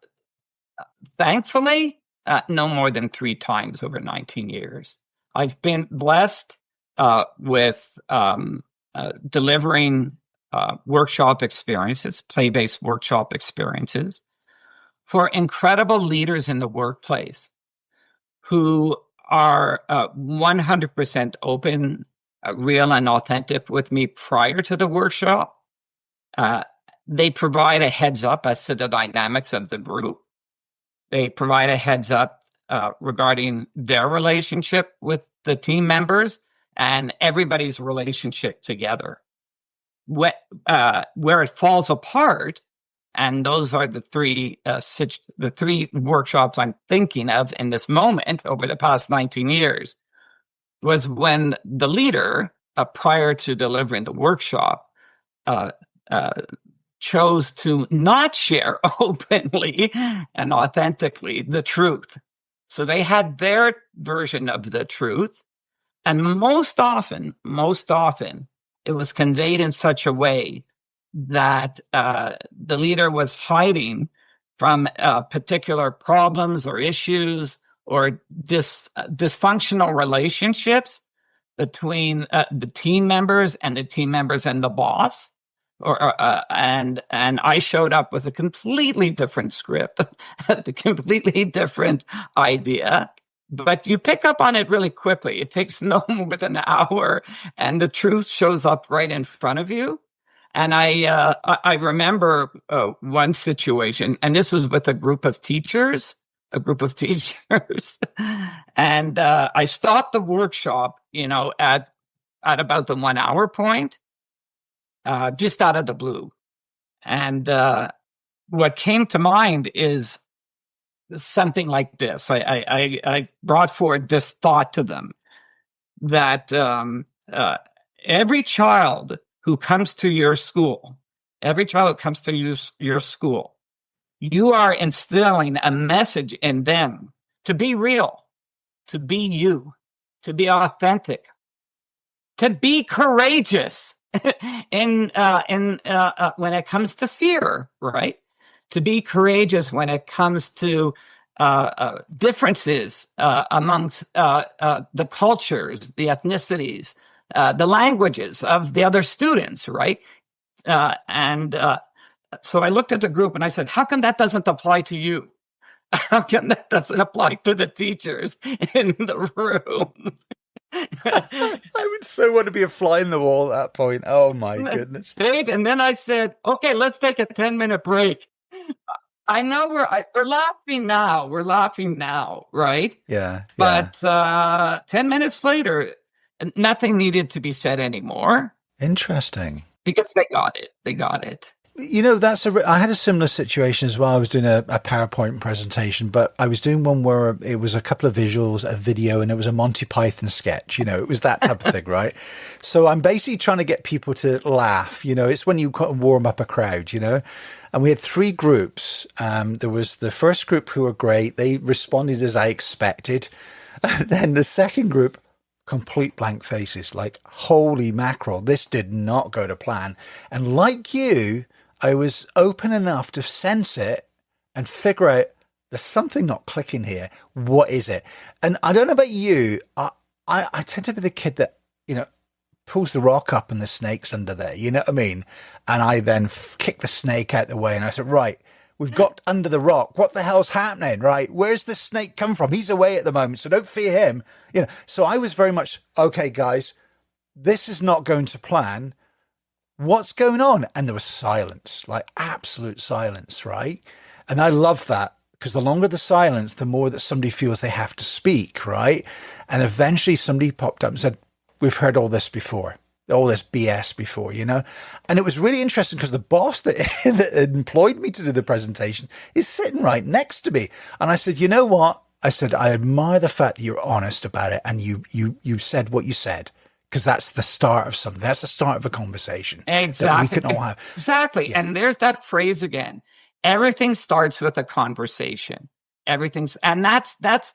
thankfully, no more than 3 times over 19 years. I've been blessed with delivering workshop experiences, play-based workshop experiences, for incredible leaders in the workplace who are 100% open, real and authentic with me prior to the workshop. They provide a heads up as to the dynamics of the group. They provide a heads up regarding their relationship with the team members and everybody's relationship together. Where it falls apart, and those are the three workshops I'm thinking of in this moment over the past 19 years, was when the leader, prior to delivering the workshop, chose to not share openly and authentically the truth. So they had their version of the truth. And most often, it was conveyed in such a way that the leader was hiding from particular problems or issues or dysfunctional relationships between the team members and the boss. And I showed up with a completely different script, a completely different idea. But you pick up on it really quickly. It takes no more than an hour, and the truth shows up right in front of you. And I remember one situation, and this was with a group of teachers, and I stopped the workshop, at about the 1 hour point, just out of the blue. And what came to mind is something like this. I brought forward this thought to them that every child who comes to your school, you are instilling a message in them to be real, to be you, to be authentic, to be courageous in when it comes to fear, right? To be courageous when it comes to differences amongst the cultures, the ethnicities, the languages of the other students, right? So I looked at the group and I said, how come that doesn't apply to you? How come that doesn't apply to the teachers in the room? I would so want to be a fly in the wall at that point. Oh my goodness. And then I said, okay, let's take a 10-minute break. I know we're laughing now. We're laughing now, right? Yeah. But 10 minutes later, nothing needed to be said anymore. Interesting. Because they got it. They got it. I had a similar situation as well. I was doing a PowerPoint presentation, but I was doing one where it was a couple of visuals, a video, and it was a Monty Python sketch. It was that type of thing, right? So I'm basically trying to get people to laugh. It's when you warm up a crowd, And we had 3 groups. There was the first group who were great. They responded as I expected. And then the second group, complete blank faces, like, holy mackerel, this did not go to plan. And like you, I was open enough to sense it and figure out there's something not clicking here. What is it? And I don't know about you. I tend to be the kid that, pulls the rock up and the snake's under there. You know what I mean? And I then kick the snake out the way and I said, right, we've got under the rock. What the hell's happening, right? Where's the snake come from? He's away at the moment, so don't fear him. So I was very much, okay, guys, this is not going to plan. What's going on? And there was silence, like absolute silence, right? And I love that because the longer the silence, the more that somebody feels they have to speak, right? And eventually somebody popped up and said, we've heard all this before. All this BS before, And it was really interesting because the boss that employed me to do the presentation is sitting right next to me. And I said, you know what? I said, I admire the fact that you're honest about it. And you said what you said, because that's the start of something. That's the start of a conversation. Exactly. That we can all have. Exactly. Yeah. And there's that phrase again. Everything starts with a conversation. That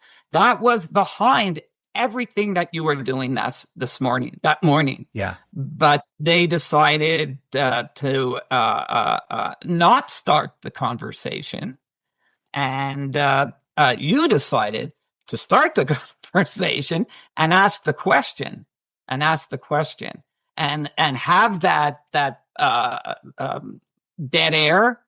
was behind everything that you were doing that morning. Yeah. But they decided to not start the conversation. And you decided to start the conversation and ask the question and have that dead air,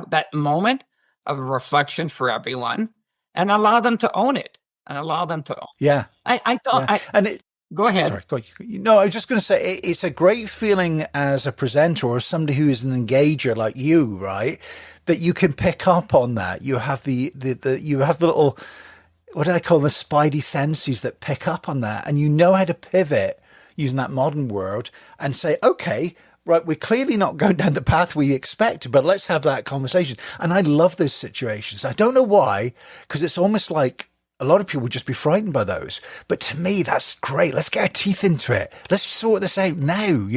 that moment of reflection for everyone and allow them to own it. Yeah. I thought. Yeah. Go ahead. Sorry, go ahead. No, I was just going to say it's a great feeling as a presenter or somebody who is an engager like you, right? That you can pick up on that. You have the little, what do they call them, the spidey senses that pick up on that, and you know how to pivot using that modern word and say, okay, right, we're clearly not going down the path we expected, but let's have that conversation. And I love those situations. I don't know why, because it's almost like a lot of people would just be frightened by those. But to me, that's great. Let's get our teeth into it. Let's sort this out now,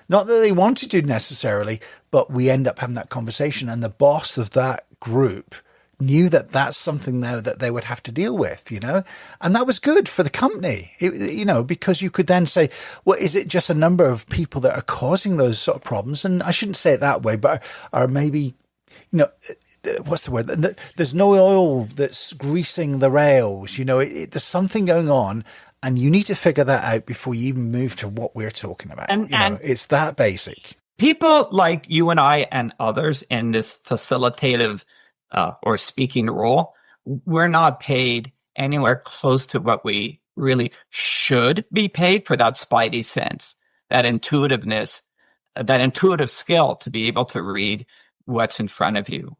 Not that they wanted to necessarily, but we end up having that conversation. And the boss of that group knew that that's something now that they would have to deal with, And that was good for the company, because you could then say, well, is it just a number of people that are causing those sort of problems? And I shouldn't say it that way, but are maybe, what's the word? There's no oil that's greasing the rails. There's something going on, and you need to figure that out before you even move to what we're talking about. And it's that basic. People like you and I and others in this facilitative or speaking role, we're not paid anywhere close to what we really should be paid for that spidey sense, that intuitiveness, that intuitive skill to be able to read what's in front of you.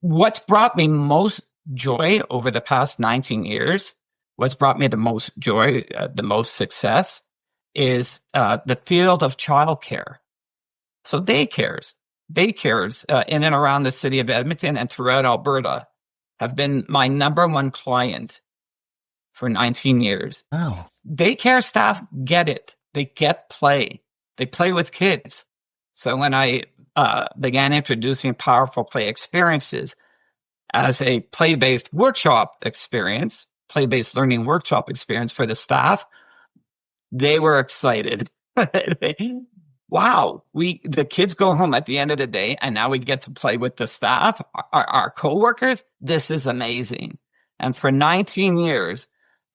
What's brought me most joy over the past 19 years, what's brought me the most joy, the most success, is the field of childcare. So daycares in and around the city of Edmonton and throughout Alberta have been my number one client for 19 years. Wow. Daycare staff get it. They get play. They play with kids. So when I began introducing powerful play experiences as a play-based workshop experience, play-based learning workshop experience for the staff, they were excited. Wow, the kids go home at the end of the day, and now we get to play with the staff, our coworkers. This is amazing. And for 19 years,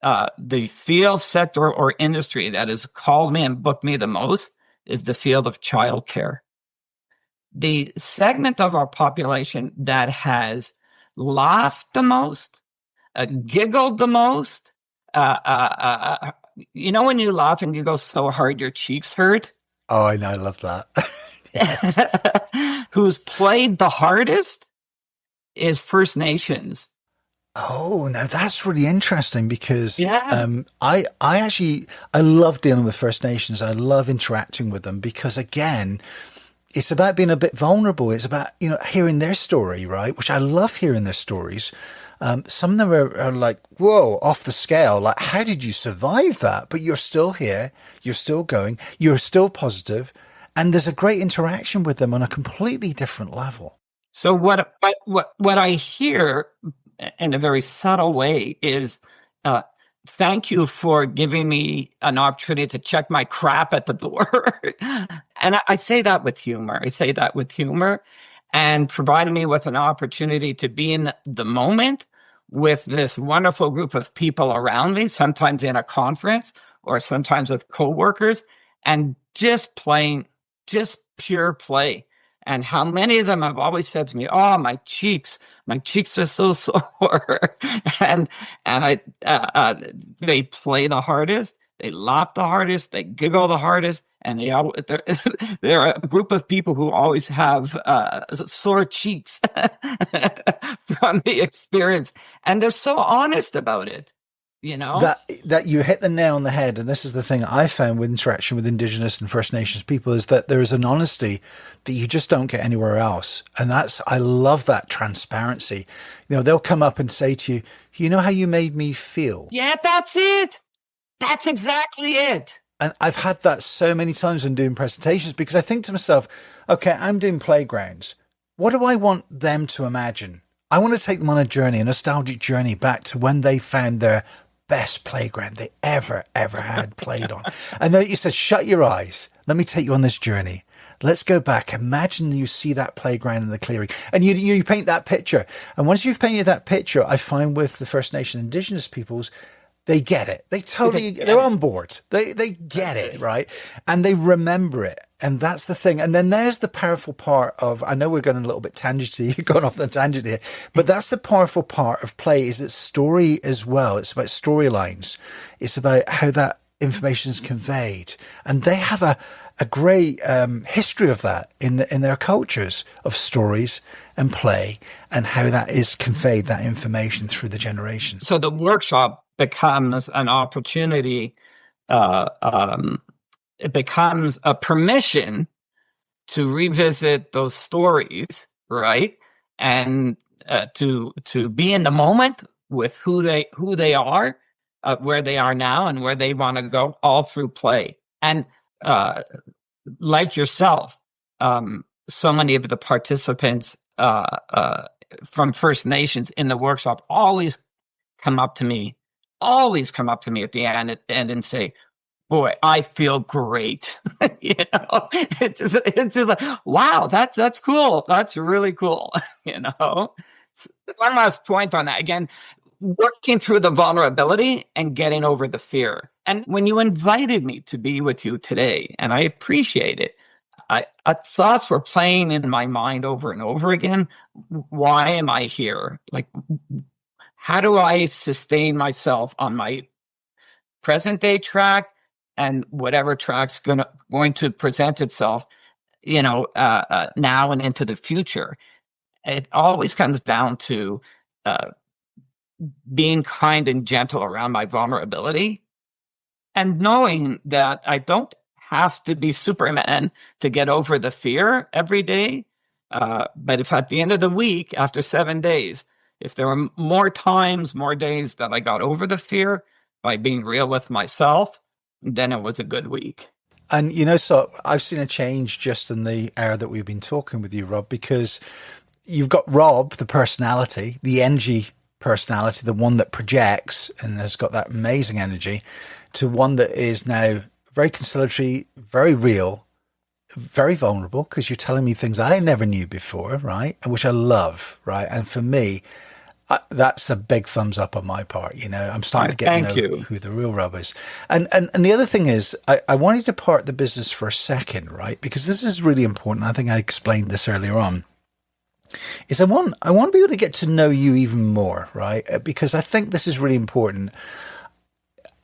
the field, sector, or industry that has called me and booked me the most is the field of childcare. The segment of our population that has laughed the most, giggled the most, you know when you laugh and you go so hard your cheeks hurt? Oh, I know. I love that. Who's played the hardest is First Nations. Oh, now that's really interesting because Yeah. I love dealing with First Nations. I love interacting with them because, again, it's about being a bit vulnerable. It's about, hearing their story, right? Which I love hearing their stories. Some of them are like, whoa, off the scale. Like, how did you survive that? But you're still here. You're still going. You're still positive. And there's a great interaction with them on a completely different level. So what I hear in a very subtle way is, thank you for giving me an opportunity to check my crap at the door. And I say that with humor. And providing me with an opportunity to be in the moment with this wonderful group of people around me, sometimes in a conference or sometimes with coworkers, and just playing, just pure play. And how many of them have always said to me, "Oh, my cheeks are so sore," and they play the hardest, they laugh the hardest, they giggle the hardest, and they're a group of people who always have sore cheeks from the experience, and they're so honest about it. That you hit the nail on the head. And this is the thing I found with interaction with Indigenous and First Nations people, is that there is an honesty that you just don't get anywhere else. And I love that transparency. They'll come up and say to you, "You know how you made me feel?" Yeah, that's it. That's exactly it. And I've had that so many times when doing presentations, because I think to myself, okay, I'm doing playgrounds. What do I want them to imagine? I want to take them on a journey, a nostalgic journey back to when they found their best playground they ever had played on. And then you said, shut your eyes. Let me take you on this journey. Let's go back. Imagine you see that playground in the clearing, and you paint that picture. And once you've painted that picture, I find with the First Nation Indigenous peoples, they get it. They're on board. They get it, right? And they remember it. And that's the thing. And then there's the powerful part of, I know we're going a little bit tangenty, you're going off the tangent here, but that's the powerful part of play, is it's story as well. It's about storylines. It's about how that information is conveyed. And they have a great history of that in their cultures, of stories and play, and how that is conveyed, that information through the generations. So the workshop becomes an opportunity, it becomes a permission to revisit those stories, right? And to be in the moment with who they are, where they are now, and where they want to go, all through play. And like yourself, so many of the participants from First Nations in the workshop always come up to me at the end and say, "Boy, I feel great." It's just like, wow, that's cool. That's really cool. One last point on that. Again, working through the vulnerability and getting over the fear. And when you invited me to be with you today, and I appreciate it, thoughts were playing in my mind over and over again. Why am I here? Like, how do I sustain myself on my present day track and whatever track's going to present itself? now and into the future. It always comes down to being kind and gentle around my vulnerability and knowing that I don't have to be Superman to get over the fear every day. But if at the end of the week, after 7 days, if there were more days that I got over the fear by being real with myself, then it was a good week. And, so I've seen a change just in the hour that we've been talking with you, Rob, because you've got Rob, the personality, the energy personality, the one that projects and has got that amazing energy, to one that is now very conciliatory, very real, very vulnerable, because you're telling me things I never knew before, right? And which I love, right? And for me, that's a big thumbs up on my part. I'm starting to get who the real Rob is. And the other thing is, I wanted to part the business for a second, right? Because this is really important. I think I explained this earlier on. Is I want to be able to get to know you even more, right? Because I think this is really important.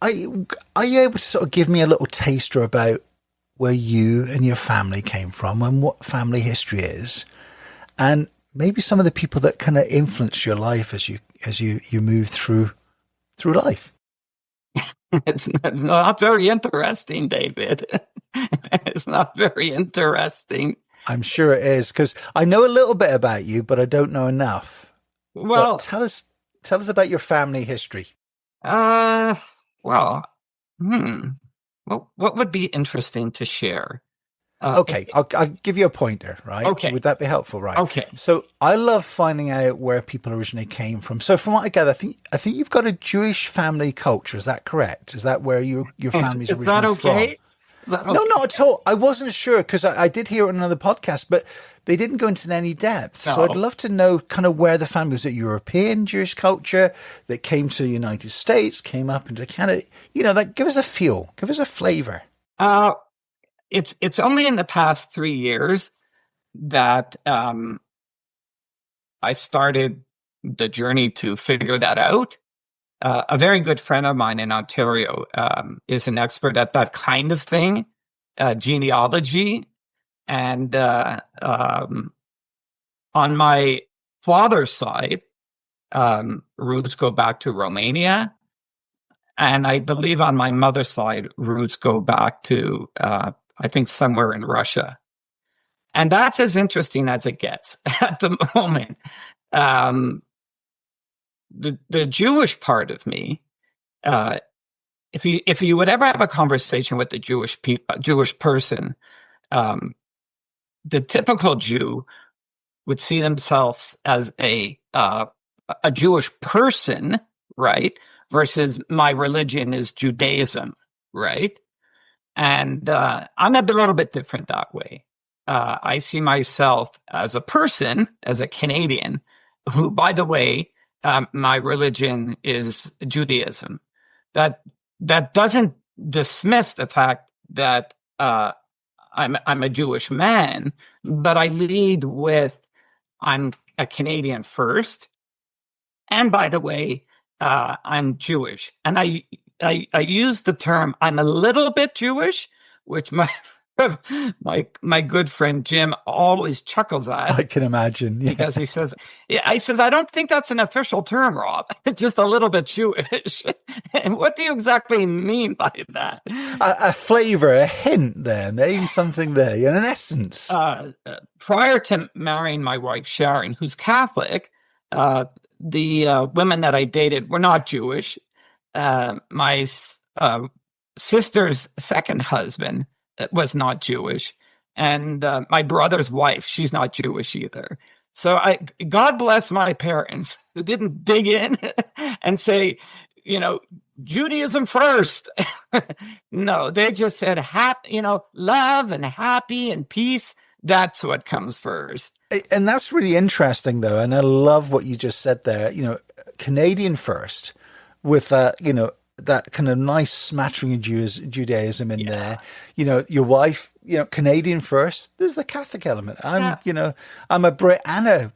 Are you able to sort of give me a little taster about where you and your family came from and what family history is, and maybe some of the people that kind of influenced your life as you move through life? It's not very interesting, David. It's not very interesting. I'm sure it is, because I know a little bit about you, but I don't know enough. Well, but tell us about your family history. Well, what would be interesting to share? Okay, I'll give you a pointer, right? Okay. Would that be helpful, right? Okay. So I love finding out where people originally came from. So from what I gather, I think you've got a Jewish family culture. Is that correct? Is that where your family's originally from? Is that okay? No, not at all. I wasn't sure, because I did hear it on another podcast, but they didn't go into any depth. No. So I'd love to know kind of where the family was. It European Jewish culture that came to the United States, came up into Canada. Give us a feel, give us a flavor. It's only in the past 3 years that I started the journey to figure that out. A very good friend of mine in Ontario is an expert at that kind of thing, genealogy. And on my father's side, roots go back to Romania. And I believe on my mother's side, roots go back to, I think, somewhere in Russia. And that's as interesting as it gets at the moment. The Jewish part of me, if you would ever have a conversation with a Jewish person, the typical Jew would see themselves as a Jewish person, right? Versus my religion is Judaism, right? And I'm a little bit different that way. I see myself as a person, as a Canadian, who, by the way, my religion is Judaism. That doesn't dismiss the fact that I'm a Jewish man, but I lead with I'm a Canadian first. And by the way, I'm Jewish, and I use the term I'm a little bit Jewish, which my good friend Jim always chuckles at. I can imagine, yeah. Because he says, I don't think that's an official term, Rob. Just a little bit Jewish. And what do you exactly mean by that? A flavor, a hint there, maybe something there, an essence. Prior to marrying my wife Sharon, who's Catholic, the women that I dated were not Jewish. My sister's second husband was not Jewish. And my brother's wife, she's not Jewish either. So God bless my parents who didn't dig in and say, Judaism first. No, they just said, love and happy and peace. That's what comes first. And that's really interesting, though. And I love what you just said there. Canadian first, with that kind of nice smattering of Judaism in there. Your wife, Canadian first. There's the Catholic element. I'm a Brit and a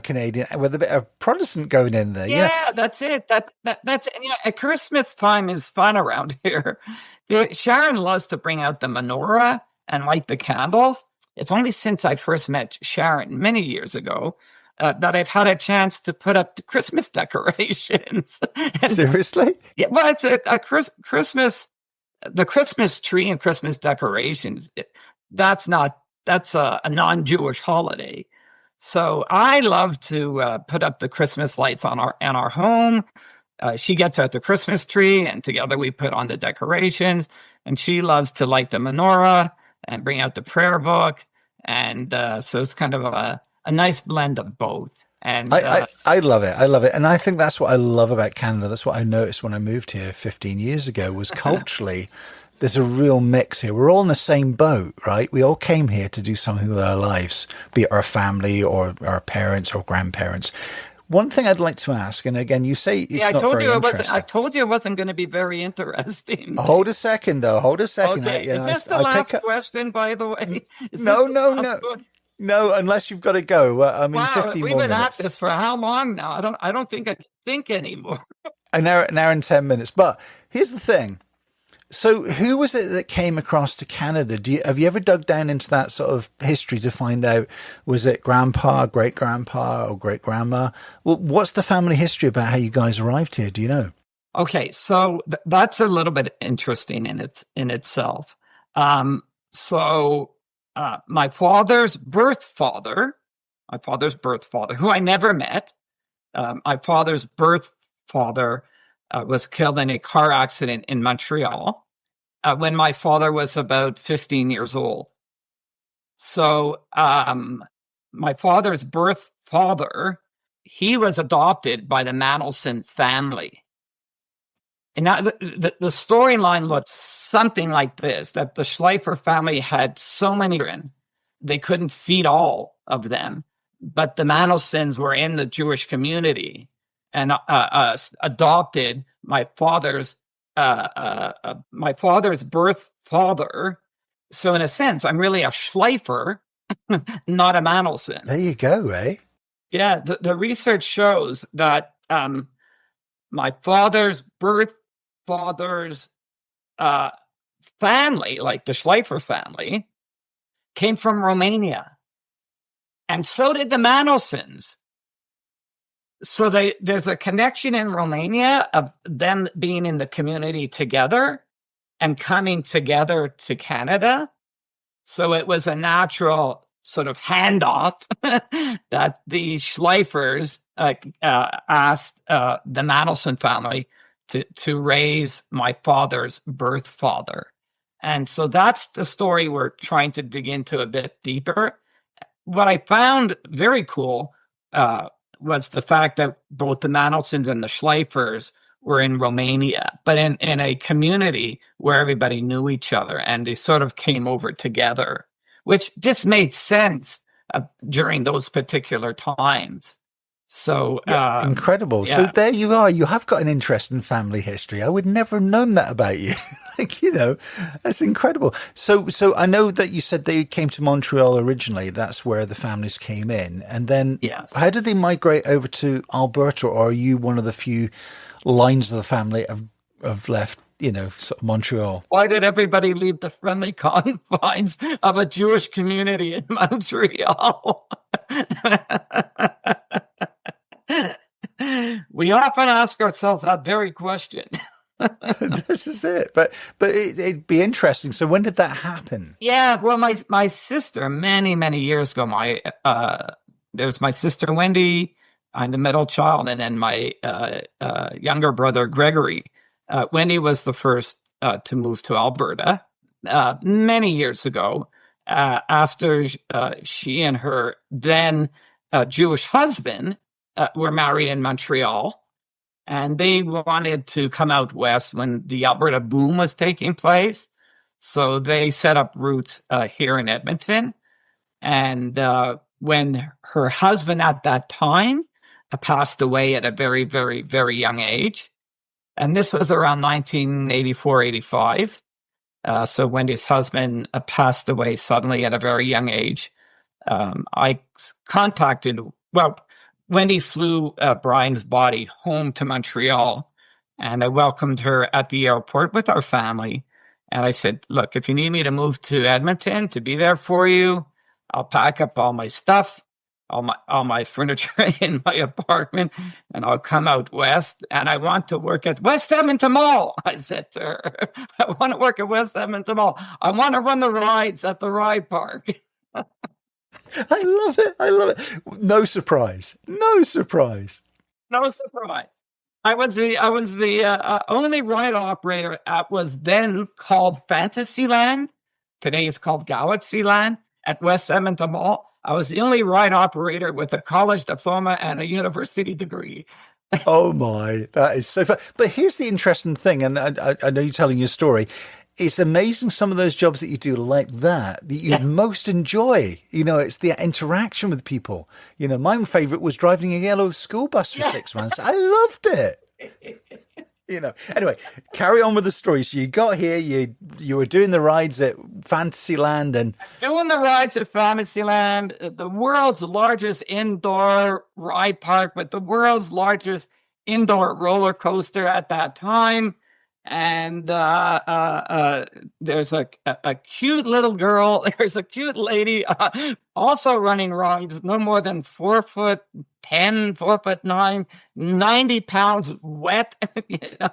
Canadian with a bit of Protestant going in there. Yeah, that's it. That's at Christmas time is fun around here. Sharon loves to bring out the menorah and light the candles. it's only since I first met Sharon many years ago that I've had a chance to put up the Christmas decorations. And, Seriously? yeah, well, it's a Christmas, the Christmas tree and Christmas decorations. That's a non-Jewish holiday. So I love to put up the Christmas lights on our home. She gets out the Christmas tree, and together we put on the decorations. And she loves to light the menorah and bring out the prayer book. And so it's kind of a nice blend of both. And I love it. I love it. And I think that's what I love about Canada. That's what I noticed when I moved here 15 years ago, was culturally, there's a real mix here. We're all in the same boat, right? We all came here to do something with our lives, be it our family or our parents or grandparents. One thing I'd like to ask, and again, you say it's not very interesting. I told you it wasn't going to be very interesting. Hold a second, though. Hold a second. Okay. Is this the last question, by the way? No. No, unless you've got to go. I mean, wow, 15 we've more been minutes. at this for how long now? I don't think I can think anymore. An hour and 10 minutes. But here's the thing. So who was it that came across to Canada? Have you ever dug down into that sort of history to find out, was it grandpa, great-grandpa, or great-grandma? Well, what's the family history about how you guys arrived here? Do you know? Okay, so that's a little bit interesting in itself. My father's birth father, who I never met, my father's birth father was killed in a car accident in Montreal when my father was about 15 years old. So my father's birth father, he was adopted by the Manolson family. And now the storyline looks something like this, that the Schleifer family had so many children, they couldn't feed all of them. But the Manolsons were in the Jewish community and adopted my father's birth father. So in a sense, I'm really a Schleifer, not a Manolson. There you go, eh? Yeah, the research shows that my father's birth father's family, like the Schleifer family, came from Romania. And so did the Manolsons. So there's a connection in Romania of them being in the community together and coming together to Canada. So it was a natural sort of handoff that the Schleifers asked the Manolson family to raise my father's birth father. And so that's the story we're trying to dig into a bit deeper. What I found very cool was the fact that both the Manolsons and the Schleifers were in Romania, but in a community where everybody knew each other and they sort of came over together, which just made sense during those particular times. So incredible. Yeah. So there you are. You have got an interest in family history. I would never have known that about you. That's incredible. So I know that you said they came to Montreal originally. That's where the families came in. And then How did they migrate over to Alberta? Or are you one of the few lines of the family have left, sort of Montreal? Why did everybody leave the friendly confines of a Jewish community in Montreal? We often ask ourselves that very question. This is it. But it'd be interesting. So when did that happen? Yeah, well, my sister, many years ago, there's my sister Wendy. I'm the middle child, and then my younger brother Gregory. Wendy was the first to move to Alberta many years ago. After she and her then Jewish husband were married in Montreal, and they wanted to come out west when the Alberta boom was taking place. So they set up roots here in Edmonton. And when her husband at that time passed away at a very, very, very young age, and this was around 1984, 85. So Wendy's husband passed away suddenly at a very young age. I contacted, Wendy flew Brian's body home to Montreal, and I welcomed her at the airport with our family. And I said, look, if you need me to move to Edmonton to be there for you, I'll pack up all my stuff, all my furniture in my apartment, and I'll come out west. And I want to work at West Edmonton Mall. I said to her, I want to work at West Edmonton Mall. I want to run the rides at the ride park. I love it. I love it. No surprise. No surprise. No surprise. I was the only ride operator at was then called Fantasyland. Today it's called Galaxyland at West Edmonton Mall. I was the only ride operator with a college diploma and a university degree. Oh my, that is so fun. But here's the interesting thing, and I know you're telling your story. It's amazing some of those jobs that you do like that you most enjoy. You know, it's the interaction with people. You know, my favorite was driving a yellow school bus for 6 months. I loved it. You know, anyway, carry on with the story. So you got here, you were doing the rides at Fantasyland and doing the rides at Fantasyland, the world's largest indoor ride park with the world's largest indoor roller coaster at that time. And there's a cute little girl. There's a cute lady also running rides, no more than 4'10", 4'9", 90 pounds wet, you know.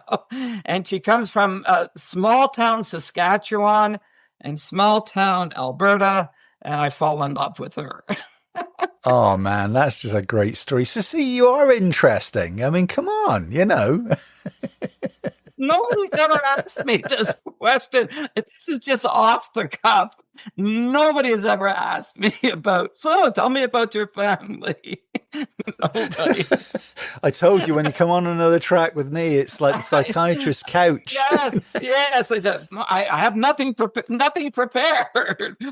And she comes from small town Saskatchewan and small town Alberta, and I fall in love with her. Oh man, that's just a great story. So see, you are interesting. I mean, come on, you know. Nobody's ever asked me this question. This is just off the cuff. Nobody has ever asked me so tell me about your family. Nobody. I told you when you come on another track with me, it's like the psychiatrist's couch. Yes. I have nothing prepared.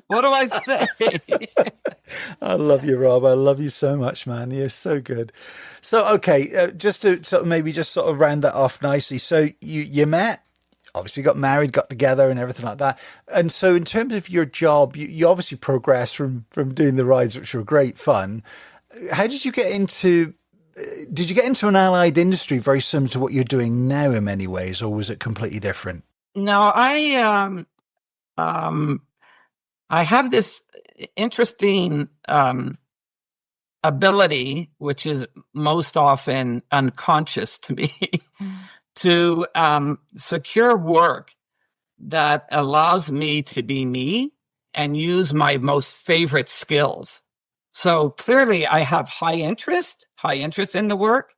What do I say? I love you, Rob. I love you so much, man. You're so good. So, okay, just to sort of round that off nicely. So you met, obviously got married, got together and everything like that. And so in terms of your job, you obviously progressed from doing the rides, which were great fun. How did you get into an allied industry very similar to what you're doing now in many ways, or was it completely different? No, I have this interesting ability, which is most often unconscious to me, to secure work that allows me to be me and use my most favorite skills. So clearly I have high interest in the work,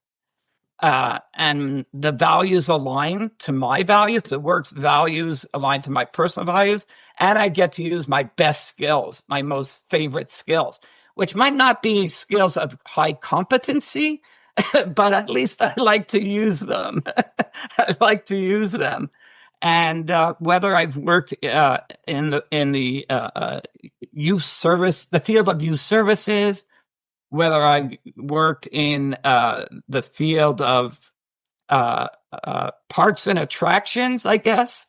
and the values align to my values, the work's values align to my personal values, and I get to use my best skills, my most favorite skills, which might not be skills of high competency, but at least I like to use them. I like to use them. And whether I've worked in the youth service, the field of youth services, whether I've worked in the field of parks and attractions, I guess,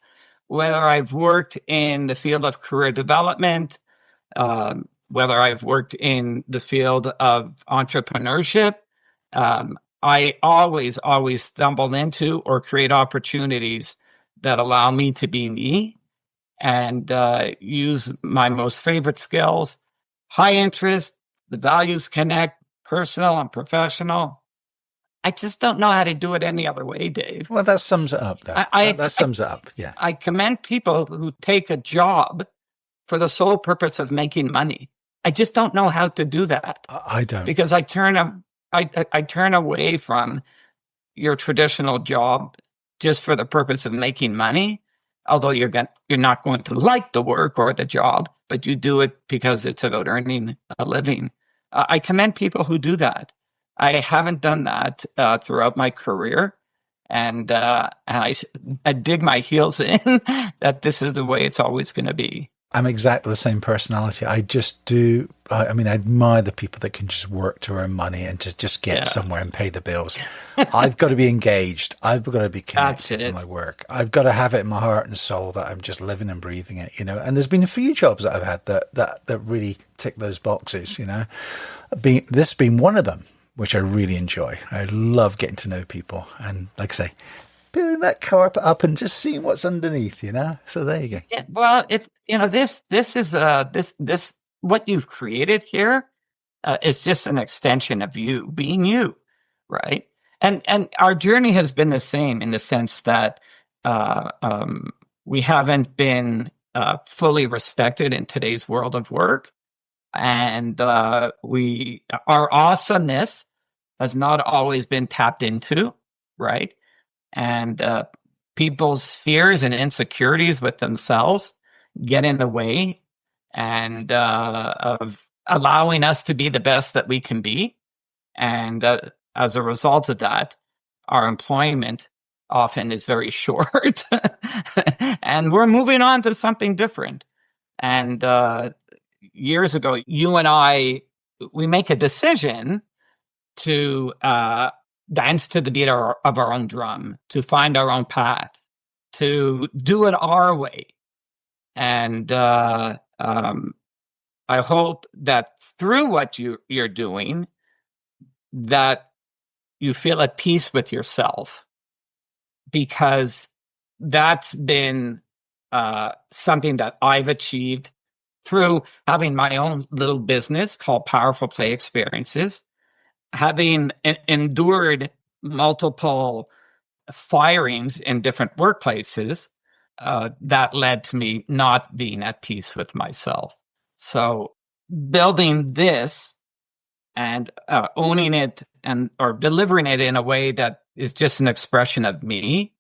whether I've worked in the field of career development, whether I've worked in the field of entrepreneurship, I always stumble into or create opportunities that allow me to be me and use my most favorite skills, high interest, the values connect, personal and professional. I just don't know how to do it any other way, Dave. Well, that sums it up. That sums it up, yeah. I commend people who take a job for the sole purpose of making money. I just don't know how to do that. I don't. Because I turn away from your traditional job just for the purpose of making money, although you're not going to like the work or the job, but you do it because it's about earning a living. I commend people who do that. I haven't done that throughout my career, and I dig my heels in that this is the way it's always going to be. I'm exactly the same personality. I just do. I admire the people that can just work to earn money and to just get somewhere and pay the bills. I've got to be engaged. I've got to be connected to my work. I've got to have it in my heart and soul that I'm just living and breathing it, you know. And there's been a few jobs that I've had that really tick those boxes, you know. This being one of them, which I really enjoy. I love getting to know people and, like I say, building that carpet up and just seeing what's underneath, you know. So there you go. Yeah, well, it's this what you've created here is just an extension of you being you, right? And our journey has been the same in the sense that we haven't been fully respected in today's world of work. And our awesomeness has not always been tapped into, right? And people's fears and insecurities with themselves get in the way and of allowing us to be the best that we can be. And as a result of that, our employment often is very short. And we're moving on to something different. And years ago, you and I, we make a decision to dance to the beat of our own drum, to find our own path, to do it our way. And I hope that through what you're doing, that you feel at peace with yourself, because that's been something that I've achieved through having my own little business called Powerful Play Experiences, having endured multiple firings in different workplaces that led to me not being at peace with myself. So building this and owning it or delivering it in a way that is just an expression of me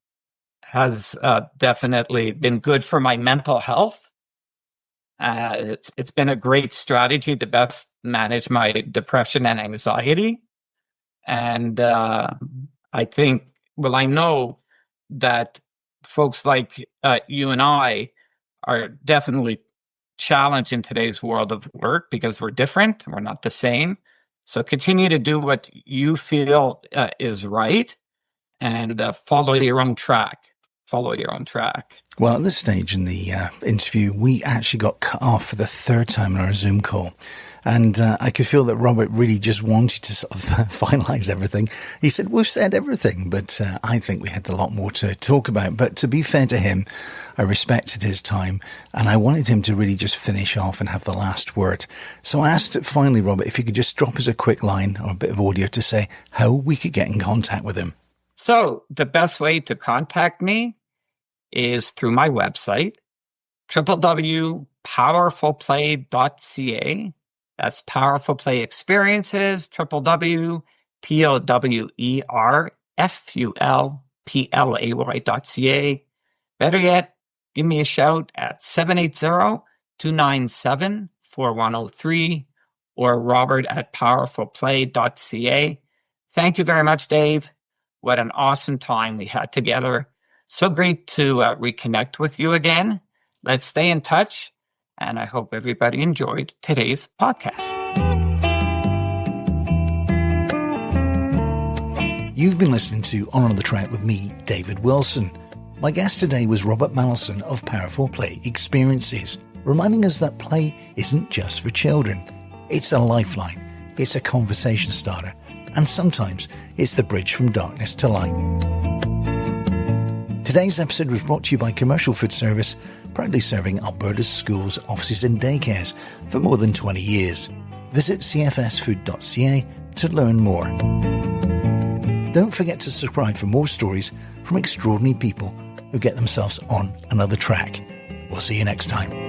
has definitely been good for my mental health. It's been a great strategy to best manage my depression and anxiety. And I think, well, I know that folks like you and I are definitely challenged in today's world of work because we're different. We're not the same. So continue to do what you feel is right, and follow your own track. Follow your own track. Well, at this stage in the interview, we actually got cut off for the third time on our Zoom call. And I could feel that Robert really just wanted to sort of finalize everything. He said, we've said everything, but I think we had a lot more to talk about. But to be fair to him, I respected his time and I wanted him to really just finish off and have the last word. So I asked finally, Robert, if you could just drop us a quick line or a bit of audio to say how we could get in contact with him. So the best way to contact me is through my website, www.powerfulplay.ca. That's Powerful Play Experiences, www.powerfulplay.ca. Better yet, give me a shout at 780-297-4103 or robert@powerfulplay.ca. Thank you very much, Dave. What an awesome time we had together. So great to reconnect with you again. Let's stay in touch, and I hope everybody enjoyed today's podcast. You've been listening to On the Track with me, David Wilson. My guest today was Robert Manolson of Powerful Play Experiences, reminding us that play isn't just for children. It's a lifeline, it's a conversation starter, and sometimes it's the bridge from darkness to light. Today's episode was brought to you by Commercial Food Service, proudly serving Alberta's schools, offices and daycares for more than 20 years. Visit cfsfood.ca to learn more. Don't forget to subscribe for more stories from extraordinary people who get themselves on another track. We'll see you next time.